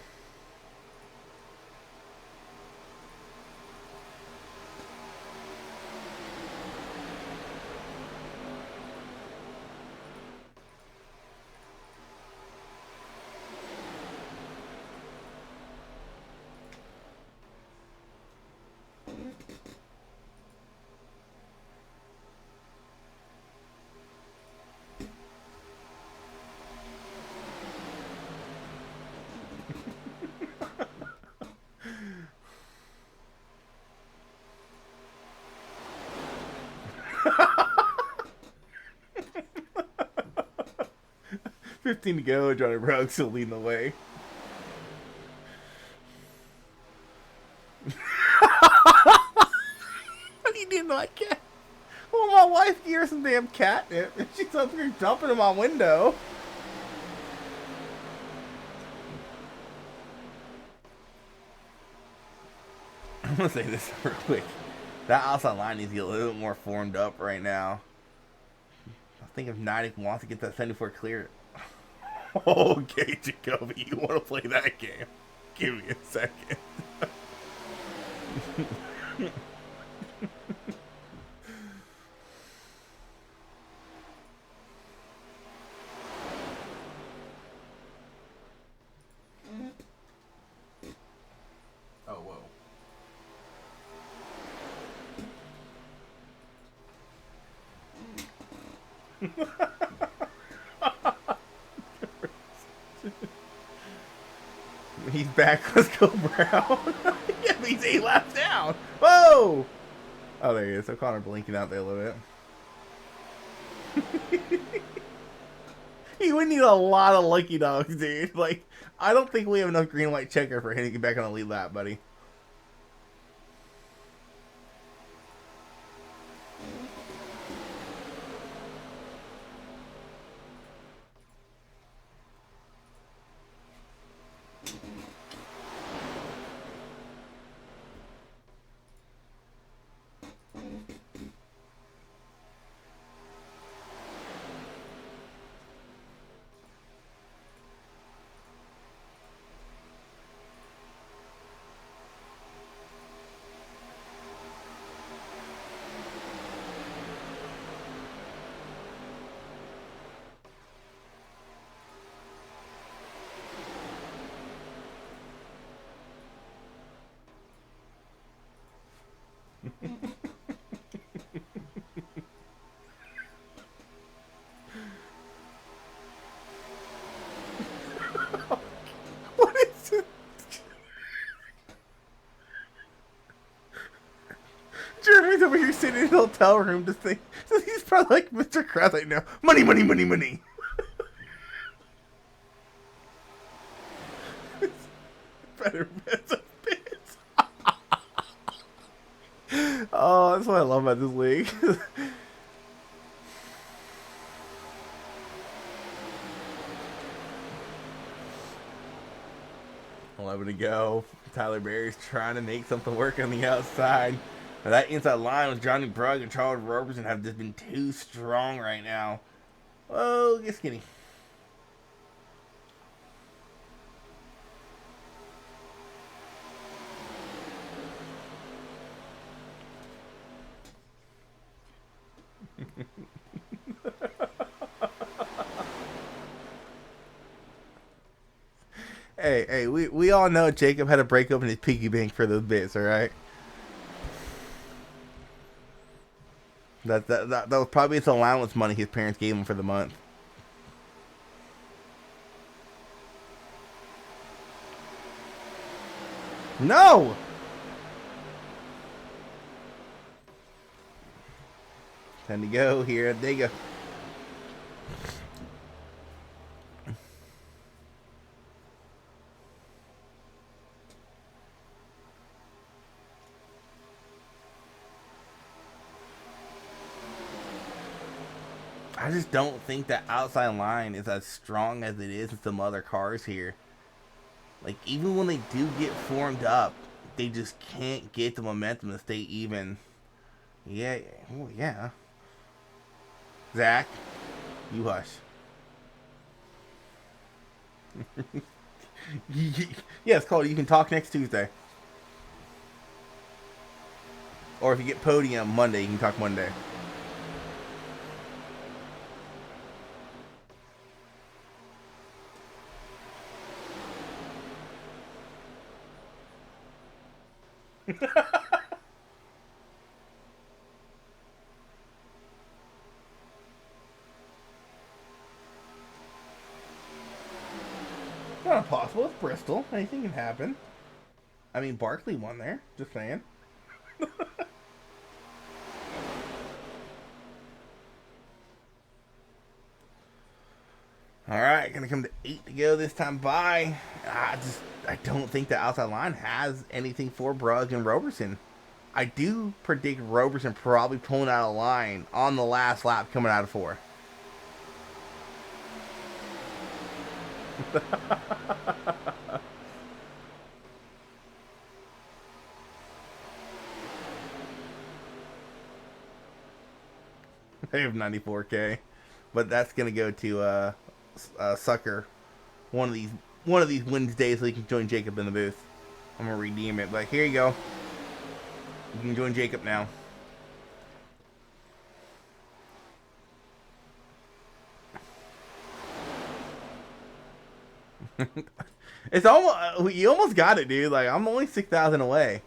B: $15 to go. Johnny Brugg still leading the way. What are you doing to my cat? Well, my wife gave her some damn catnip, and she's up here jumping in my window. I'm gonna say this real quick. That outside line needs to get a little bit more formed up right now. I think if Nidek wants to get that 74 clear. Okay, Jacoby, you want to play that game? Give me a second. Oh, whoa. He's back. Let's go, Brown. Yeah, he's 8 laps down. Whoa! Oh, there he is. So Connor blinking out there a little bit. He would need a lot of lucky dogs, dude. Like, I don't think we have enough green light checker for him to get back on the lead lap, buddy. What is it? Jeremy's over here sitting in a hotel room just think he's probably like Mr. Krabs right now. Money, money, money, money. Better bets of bits. Oh, that's what I love about this league. 11 to go. Tyler Berry's trying to make something work on the outside. Now that inside line with Johnny Brugg and Charles Robertson have just been too strong right now. Whoa, get skinny. Hey, we all know Jacob had to break open his piggy bank for those bits, all right? That was probably his allowance money his parents gave him for the month. No! Time to go here at Talladega. I just don't think that outside line is as strong as it is in some other cars here. Like, even when they do get formed up, they just can't get the momentum to stay even. Yeah, oh, yeah. Zach, you hush. Yes, Cody, you can talk next Tuesday. Or if you get podium Monday, you can talk Monday. Not impossible. It's Bristol. Anything can happen. I mean, Barkley won there. Just saying. All right, gonna come to 8 to go this time by. I don't think the outside line has anything for Brugg and Robertson. I do predict Robertson probably pulling out a line on the last lap coming out of 4. They have 94K, but that's gonna go to Sucker one of these Wednesdays so you can join Jacob in the booth. I'm gonna redeem it, but here you go. You can join Jacob now. It's almost you almost got it, dude. Like, I'm only 6,000 away.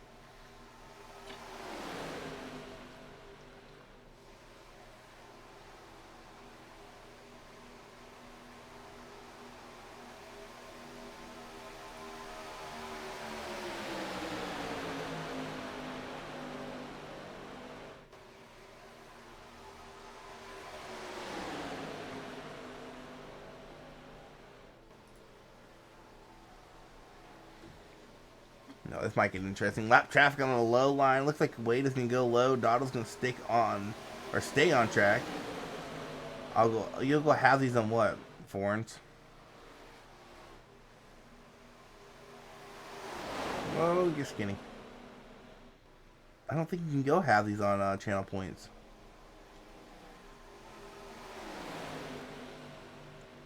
B: No, this might get interesting. Lap traffic on the low line. Looks like Wade is going to go low. Dottle's going to stick on, or stay on track. You'll go halvesies on what? Foreigns? Oh, you're skinny. I don't think you can go halvesies on channel points.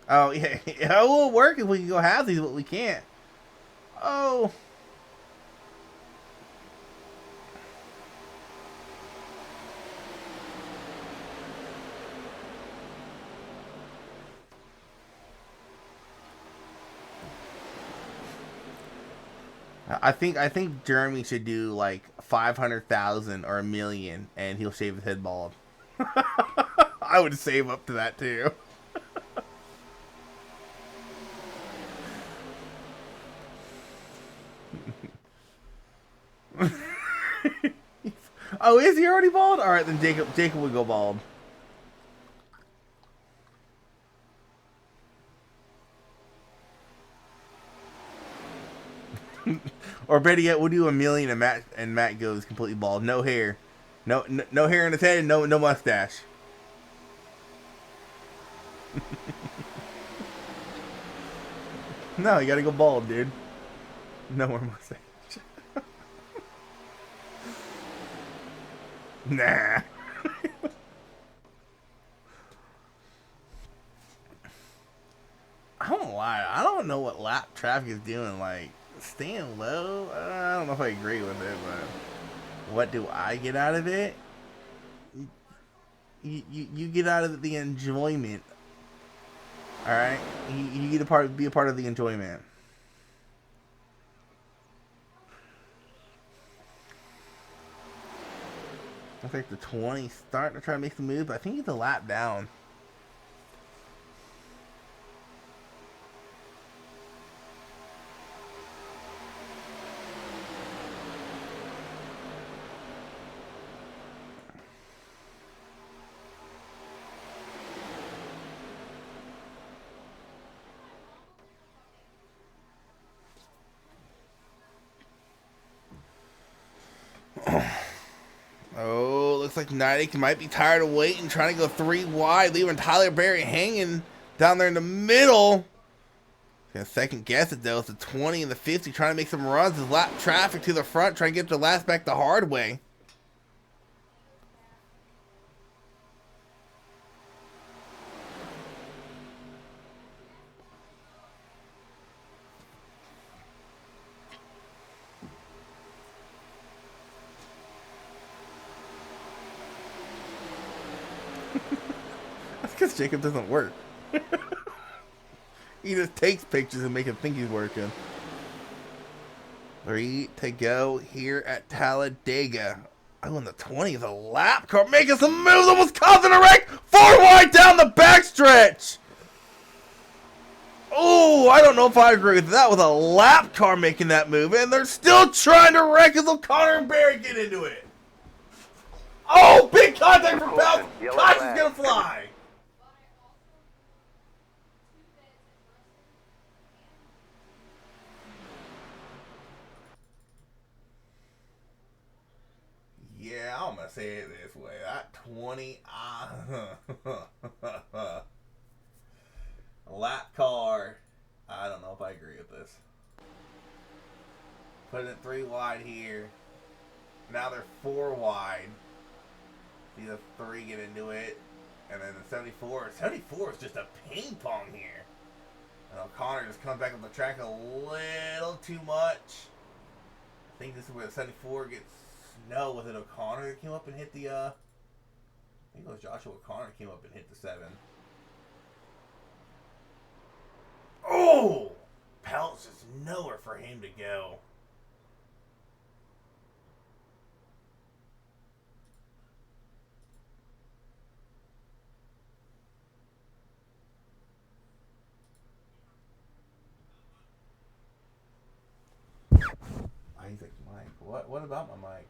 B: Oh, yeah. It will work if we can go halvesies, but we can't. Oh. I think Jeremy should do like 500,000 or 1,000,000, and he'll shave his head bald. I would save up to that too. Oh, is he already bald? All right, then Jacob would go bald. Or better yet, we'll do 1,000,000 and Matt goes completely bald, no hair, no hair in his head, and no mustache. No, you gotta go bald, dude. No more mustache. Nah. I don't lie. I don't know what lap traffic is doing. Like, staying low, I don't know if I agree with it, but what do I get out of it? You get out of it the enjoyment. All right, you get be a part of the enjoyment. I think the 20 starting to try to make the move, but I think he's a lap down. Oh, looks like Nightic might be tired of waiting, trying to go 3 wide, leaving Tyler Berry hanging down there in the middle. Gonna second guess it though. It's the 20 and the 50, trying to make some runs. His lap traffic to the front, trying to get the last back the hard way. That's because Jacob doesn't work. He just takes pictures and make him think he's working. 3 to go here at Talladega. Oh, and the 20 is a lap car making some moves, almost causing a wreck. 4 wide down the backstretch. Oh, I don't know if I agree with that. That was a lap car making that move, and they're still trying to wreck as O'Connor and Barry get into it. Oh, big contact from Bounce. Gosh, he's going to fly. Yeah, I'm going to say it this way. That 20, lap car. I don't know if I agree with this. Putting it 3 wide here. Now they're 4 wide. See the 3 get into it. And then the 74. 74 is just a ping pong here. And O'Connor just comes back on the track a little too much. I think this is where the 74 gets. No, was it O'Connor that came up and hit the, I think it was Joshua O'Connor came up and hit the 7. Oh! Pelt's just nowhere for him to go. Isaac Mike. What about my mic?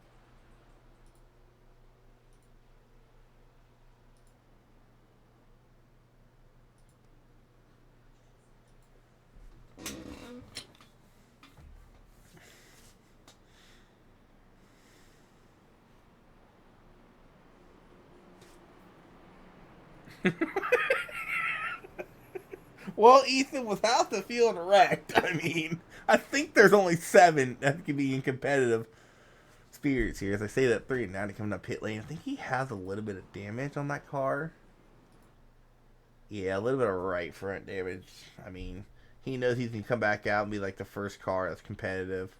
B: Well, Ethan, without the field wrecked, I mean, I think there's only 7 that could be in competitive spirits here. As I say that 3 now to coming up pit lane, I think he has a little bit of damage on that car. Yeah, a little bit of right front damage. I mean, he knows he's going to come back out and be like the first car that's competitive.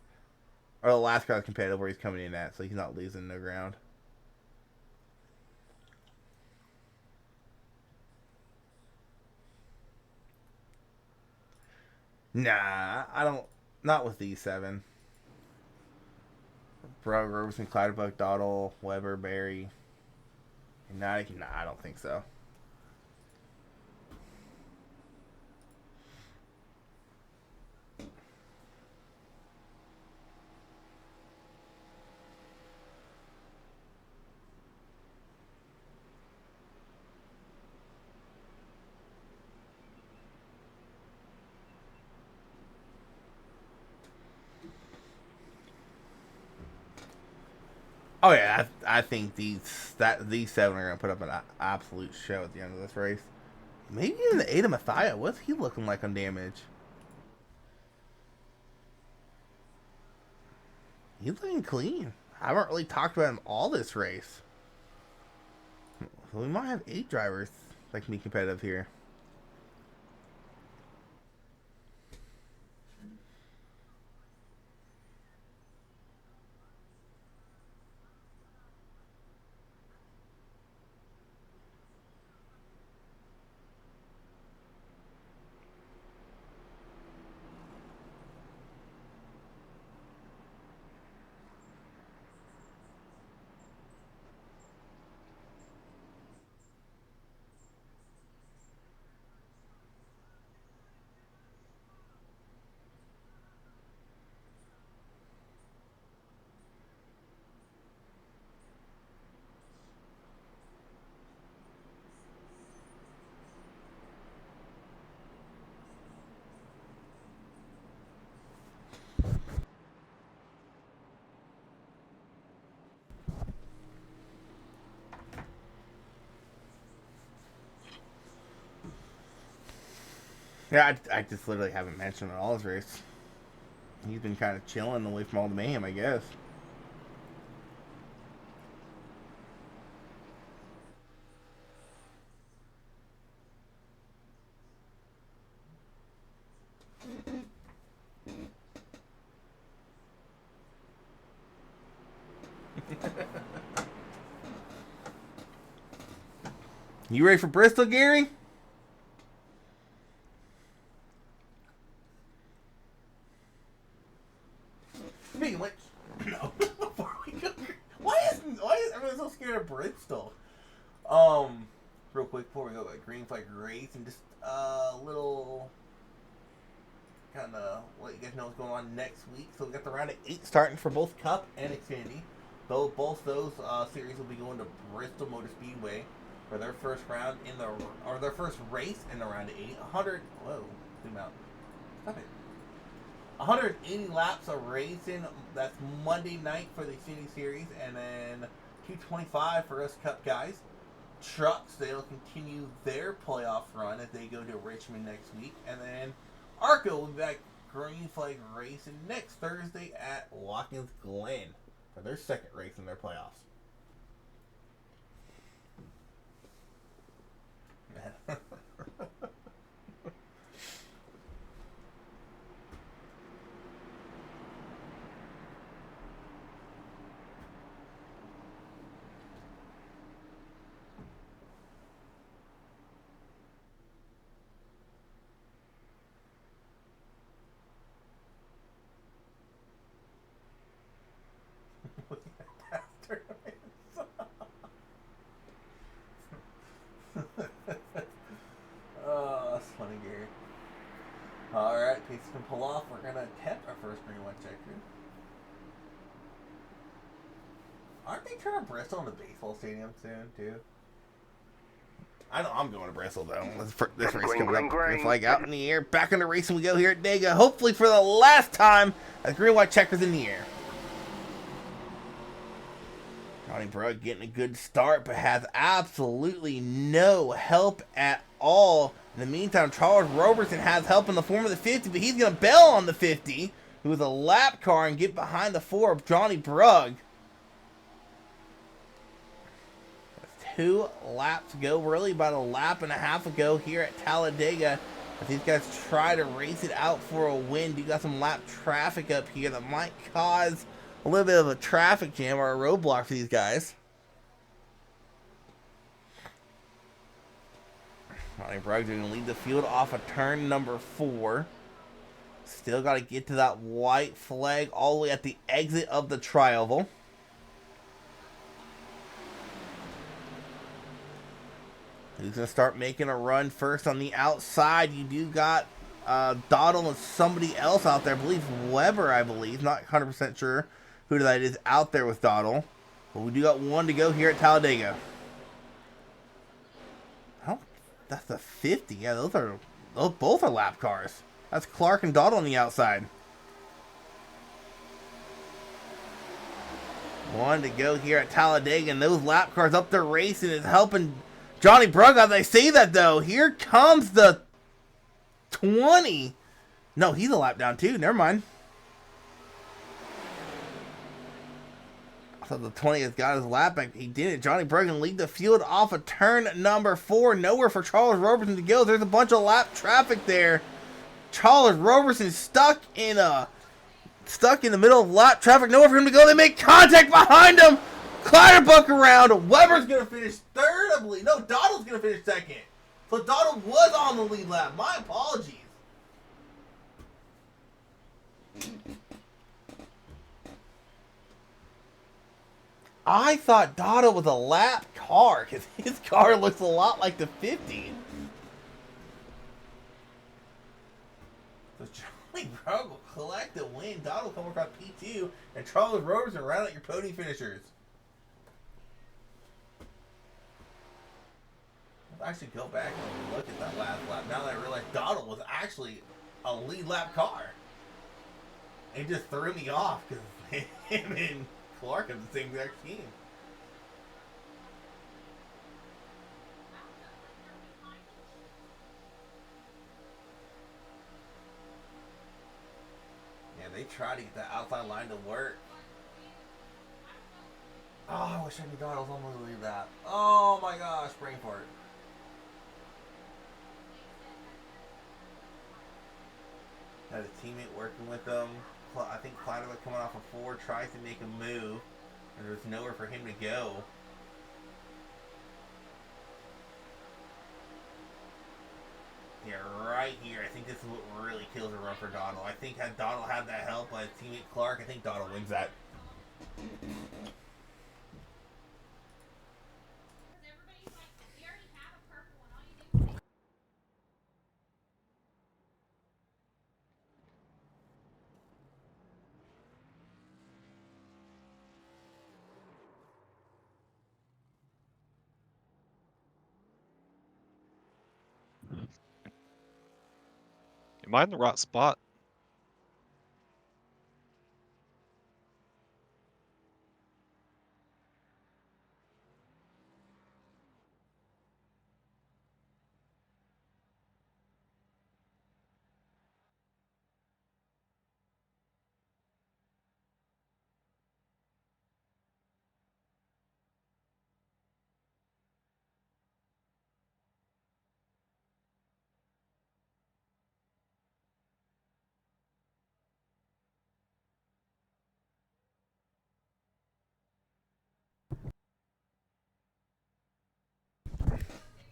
B: Or the last car that's competitive where he's coming in at, so he's not losing no ground. Nah, I don't. Not with these 7. Bro, Roberson, Clydebuck, Dottle, Weber, Barry. Nah, I don't think so. Oh yeah, I think these 7 are gonna put up an absolute show at the end of this race. Maybe even the Ada Mathia. What's he looking like on damage? He's looking clean. I haven't really talked about him all this race. So we might have 8 drivers that can be competitive here. Yeah, I just literally haven't mentioned it all his race. He's been kind of chilling away from all the mayhem, I guess. You ready for Bristol, Gary? Speaking of which, no. Before we go, why is everyone so scared of Bristol? Real quick before we go, like green flag race and just little kind of let you guys know what's going on next week. So we got the round of 8 starting for both Cup and Xfinity. Both those series will be going to Bristol Motor Speedway for their first round their first race in the round of 8. 100. Whoa, zoom out. Stop it. 180 laps of racing. That's Monday night for the Xfinity Series, and then 225 for us Cup guys. Trucks, they'll continue their playoff run as they go to Richmond next week, and then Arca will be back green flag racing next Thursday at Watkins Glen for their second race in their playoffs. Oh, that's funny, Gary. Alright, Pace can pull off. We're gonna attempt our first green one checker. Aren't they turning Bristol into a baseball stadium soon, too? I know I'm going to Bristol, though. This race coming up. Green flag out in the air. Back into racing we go here at Dega. Hopefully for the last time, as green white checkers in the air. Johnny Brugg getting a good start, but has absolutely no help at all. In the meantime, Charles Robertson has help in the form of the 50, but he's going to bail on the 50 with a lap car and get behind the 4 of Johnny Brugg. 2 laps ago, really about a lap and a half ago here at Talladega. If these guys try to race it out for a win, you got some lap traffic up here that might cause a little bit of a traffic jam or a roadblock for these guys. Johnny Brugg going to lead the field off of turn number 4. Still got to get to that white flag all the way at the exit of the tri-oval. Who's going to start making a run first on the outside? You do got Doddle and somebody else out there. I believe Weber, Not 100% sure who that is out there with Doddle. But we do got one to go here at Talladega. Oh, that's the 50. Yeah, those both are lap cars. That's Clark and Doddle on the outside. One to go here at Talladega, and those lap cars up there racing is helping Johnny Brugg. As I say that, though, here comes the 20. No, he's a lap down, too. Never mind. I thought the 20 has got his lap back. He didn't. Johnny Brugg can lead the field off of turn number 4. Nowhere for Charles Robertson to go. There's a bunch of lap traffic there. Charles Robertson stuck in the middle of lap traffic. Nowhere for him to go. They make contact behind him. Clatterbuck around. Weber's going to finish third, I believe. No, Doddle's going to finish second. So Doddle was on the lead lap. My apologies. I thought Doddle was a lap car because his car looks a lot like the 50. So Johnny Brugg will collect the win. Doddle will come across P2, and Charles Robertson round out your podium finishers. I'll actually go back and look at that last lap. Now that I realize Doddle was actually a lead lap car. It just threw me off because him and Clark have the same exact team. Yeah, they try to get that outside line to work. Oh, I wish I knew Doddle was almost leave that. Oh my gosh, brain fart. Had a teammate working with them. I think Clatterbuck coming off a 4 tries to make a move, and there's nowhere for him to go. Yeah, right here. I think this is what really kills a run for Doddle. I think had Doddle had that help by his teammate Clark, I think Doddle wins that.
E: Am I in the right spot?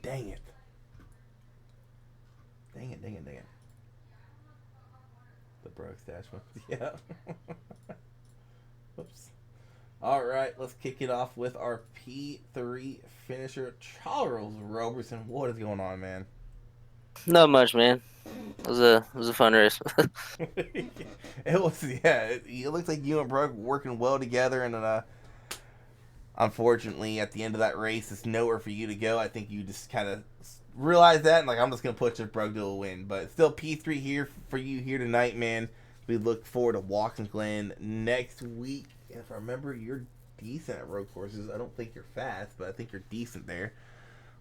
B: Dang it. Dang it. The Brugg stash one. Yeah. Whoops. Alright, let's kick it off with our P3 finisher, Charles Robertson. What is going on, man?
F: Not much, man. It was a fun race.
B: It was, yeah. It looks like you and Brugg working well together, and unfortunately, at the end of that race, it's nowhere for you to go. I think you just kind of realized that, and I'm just going to put your Brugg to a win. But still, P3 here for you here tonight, man. We look forward to Watkins Glen next week. And if I remember, you're decent at road courses. I don't think you're fast, but I think you're decent there.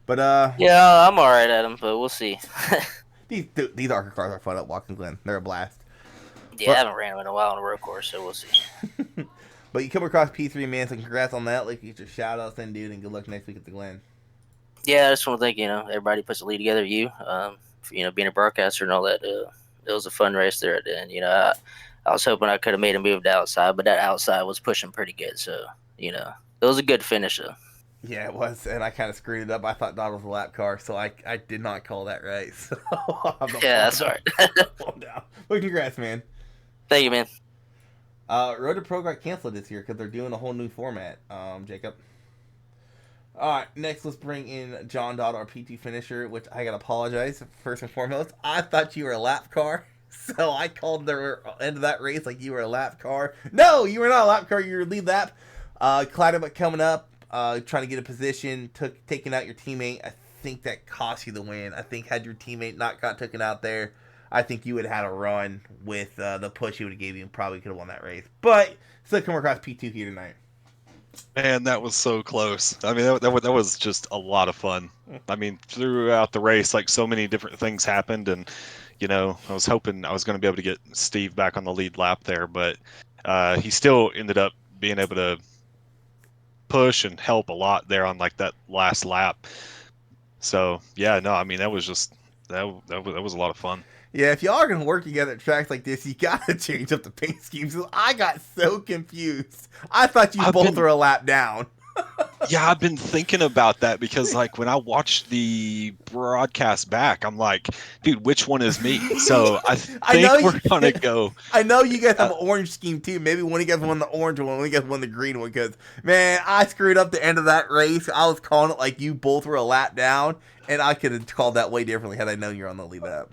B: But
F: Yeah, I'm alright at them, but we'll see.
B: these Arca cars are fun at Watkins Glen. They're a blast.
F: Yeah, I
B: But
F: haven't ran them in a while on a road course, so we'll see.
B: but you come across P3, man. So congrats on that. Like, get your shout outs then, dude, and good luck next week at the Glen.
F: Yeah, I just want to thank everybody puts the lead together. For, being a broadcaster and all that. It was a fun race there at the end. I was hoping I could have made a move to outside, but that outside was pushing pretty good. So it was a good finish though.
B: Yeah, it was, and I kind of screwed it up. I thought Donald was a lap car, so I did not call that right. So
F: Yeah, that's all right.
B: Calm down. But congrats, man.
F: Thank you, man.
B: Road to Pro got canceled this year because they're doing a whole new format. Jacob. All right, next let's bring in John Dodd, our PT finisher. Which I gotta apologize first and foremost. I thought you were a lap car, so I called the end of that race like you were a lap car. No, you were not a lap car. You were lead lap. Clyde coming up. Trying to get a position, taking out your teammate. I think that cost you the win. I think had your teammate not got taken out there, I think you would have had a run with the push he would have gave you and probably could have won that race. But still come across P2 here tonight.
E: Man, that was so close. I mean, that was just a lot of fun. I mean, throughout the race, like so many different things happened, and I was hoping I was going to be able to get Steve back on the lead lap there, but he still ended up being able to push and help a lot there on like that last lap. So yeah, no, I mean that was a lot of fun.
B: Yeah, if y'all are gonna work together at tracks like this, you gotta change up the paint schemes. I got so confused. I thought you both were a lap down.
E: Yeah, I've been thinking about that because like when I watched the broadcast back, I'm like, dude, which one is me? So I think we're gonna go.
B: I know you guys have an orange scheme too. Maybe one of you guys won the orange one, one of you guys won the green one. Because man, I screwed up the end of that race. I was calling it like you both were a lap down, and I could have called that way differently had I known you're on the lead lap.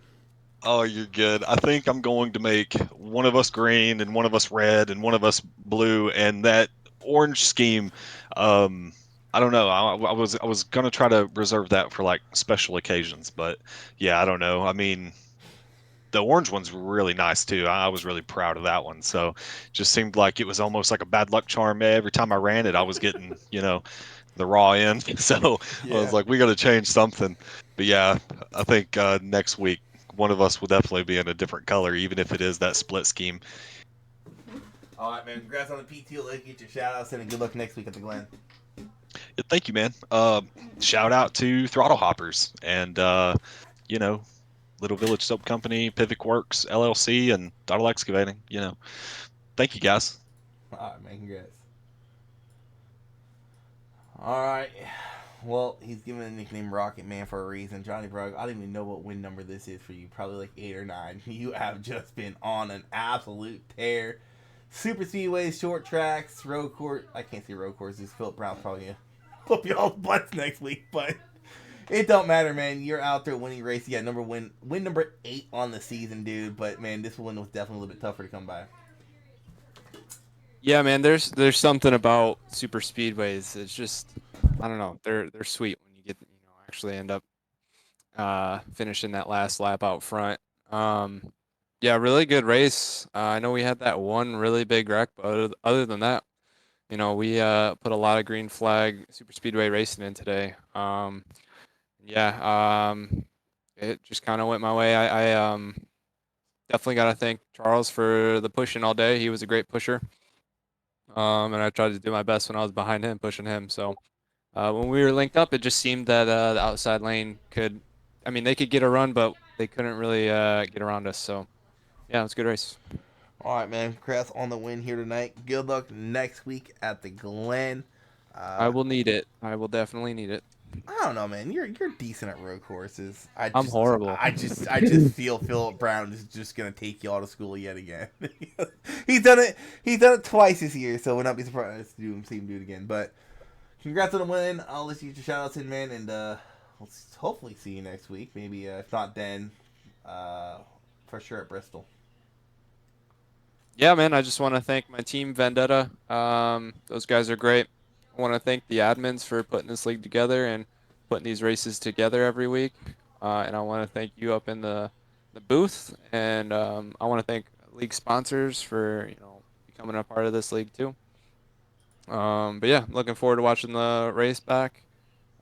E: Oh, you're good. I think I'm going to make one of us green and one of us red and one of us blue, and that orange scheme. I don't know. I was gonna try to reserve that for like special occasions, but yeah, I don't know. I mean, the orange one's really nice too. I was really proud of that one. So, just seemed like it was almost like a bad luck charm. Every time I ran it, I was getting the raw end. So I was like, we got to change something. But yeah, I think next week one of us will definitely be in a different color, even if it is that split scheme.
B: All right, man. Congrats on the PT. Let's get your shout outs in and good luck next week at the Glen.
E: Yeah, thank you, man. Shout out to Throttle Hoppers and Little Village Soap Company, Pivot Works LLC, and Donald Excavating. Thank you, guys.
B: All right, man. Congrats. All right. Well, he's given a nickname Rocket Man for a reason. Johnny Brugg, I don't even know what win number this is for you. Probably like 8 or 9. You have just been on an absolute tear. Super speedways, short tracks, road course. I can't see road courses. Philip Brown's probably gonna whoop y'all's butts next week, but it don't matter, man. You're out there winning race. You got win number 8 on the season, dude. But man, this one was definitely a little bit tougher to come by.
G: Yeah, man. There's something about super speedways. It's just I don't know. They're sweet when you get actually end up finishing that last lap out front. Yeah, really good race. I know we had that one really big wreck, but other than that, we put a lot of green flag super speedway racing in today. Yeah, it just kind of went my way. I definitely got to thank Charles for the pushing all day. He was a great pusher. And I tried to do my best when I was behind him, pushing him. So when we were linked up, it just seemed that the outside lane they could get a run, but they couldn't really get around us. So yeah, it was a good race.
B: All right, man. Congrats on the win here tonight. Good luck next week at the Glen.
G: I will need it. I will definitely need it.
B: I don't know, man. You're decent at road courses.
G: I'm horrible.
B: I just feel Philip Brown is just gonna take you all to school yet again. He's done it. He's done it twice this year, so we'll not be surprised to see him do it again. But congrats on the win. I'll let you get your shout outs in, man, and we'll hopefully see you next week. Maybe if not then, for sure at Bristol.
G: Yeah, man. I just want to thank my team, Vendetta. Those guys are great. I want to thank the admins for putting this league together and putting these races together every week. And I want to thank you up in the booth. And I want to thank league sponsors for becoming a part of this league too. But yeah, looking forward to watching the race back.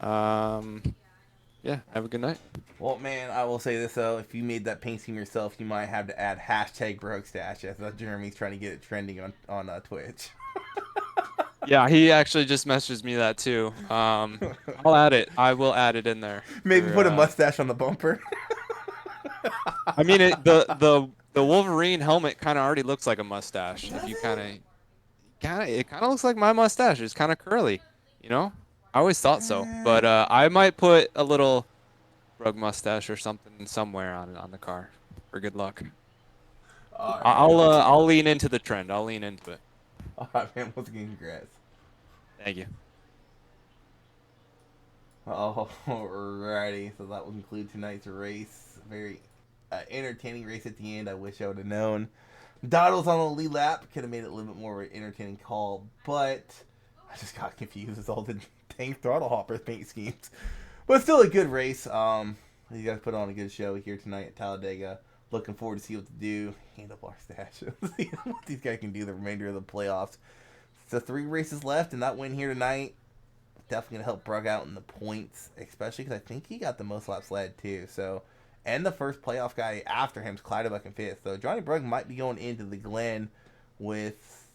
G: Yeah, have a good night.
B: Well, man, I will say this though: if you made that paint scheme yourself, you might have to add hashtag Broke-Stash, as Jeremy's trying to get it trending on Twitch.
G: Yeah, he actually just messaged me that too. I'll add it. I will add it in there.
B: Maybe
G: for,
B: put a mustache on the bumper.
G: I mean, the Wolverine helmet kind of already looks like a mustache. If you it kind of looks like my mustache. It's kind of curly, you know. I always thought so, but I might put a little rug mustache or something somewhere on the car for good luck.
B: All right,
G: I'll lean into the trend. I'll lean into it.
B: all right, man. Once again, congrats.
G: Thank you.
B: Alrighty, so that will conclude tonight's race. Very entertaining race at the end. I wish I would have known. Doddle's on the lead lap. Could have made it a little bit more of an entertaining call, but I just got confused with all the dang throttle hopper paint schemes. But still a good race. You guys put on a good show here tonight at Talladega. Looking forward to see what to do. Handlebar stash. See what these guys can do the remainder of the playoffs. So 3 races left, and that win here tonight definitely going to help Brugg out in the points, especially because I think he got the most laps led too. So, and the first playoff guy after him is Clydebuck in 5th. So Johnny Brugg might be going into the Glen with,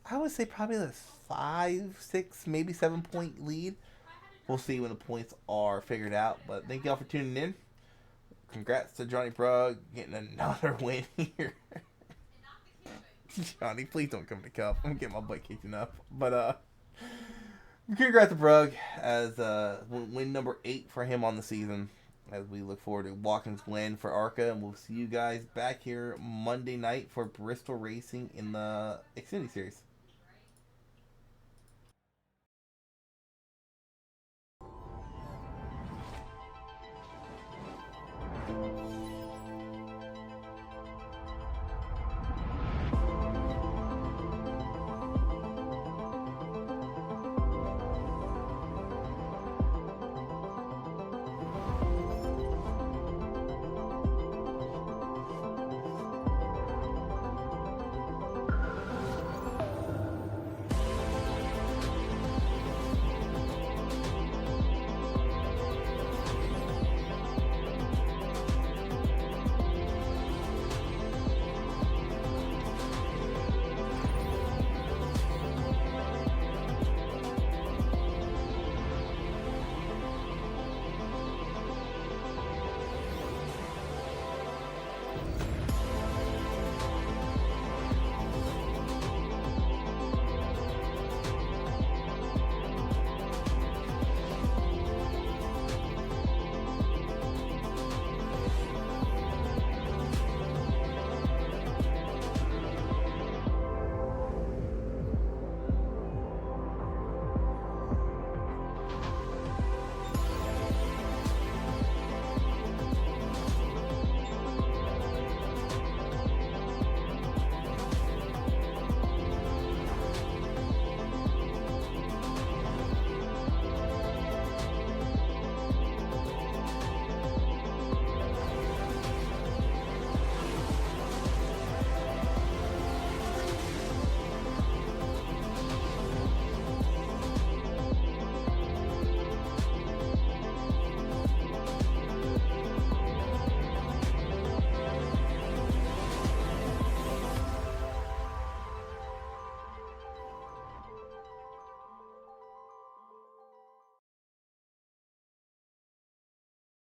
B: I would say, probably a 5, 6, maybe 7 point lead. We'll see when the points are figured out. But thank y'all for tuning in. Congrats to Johnny Brugg getting another win here. Johnny, please don't come to Cup. I'm getting my butt kicked enough. But congrats to Brugg as win number 8 for him on the season. As we look forward to Watkins Glen for Arca, and we'll see you guys back here Monday night for Bristol Racing in the Xfinity Series.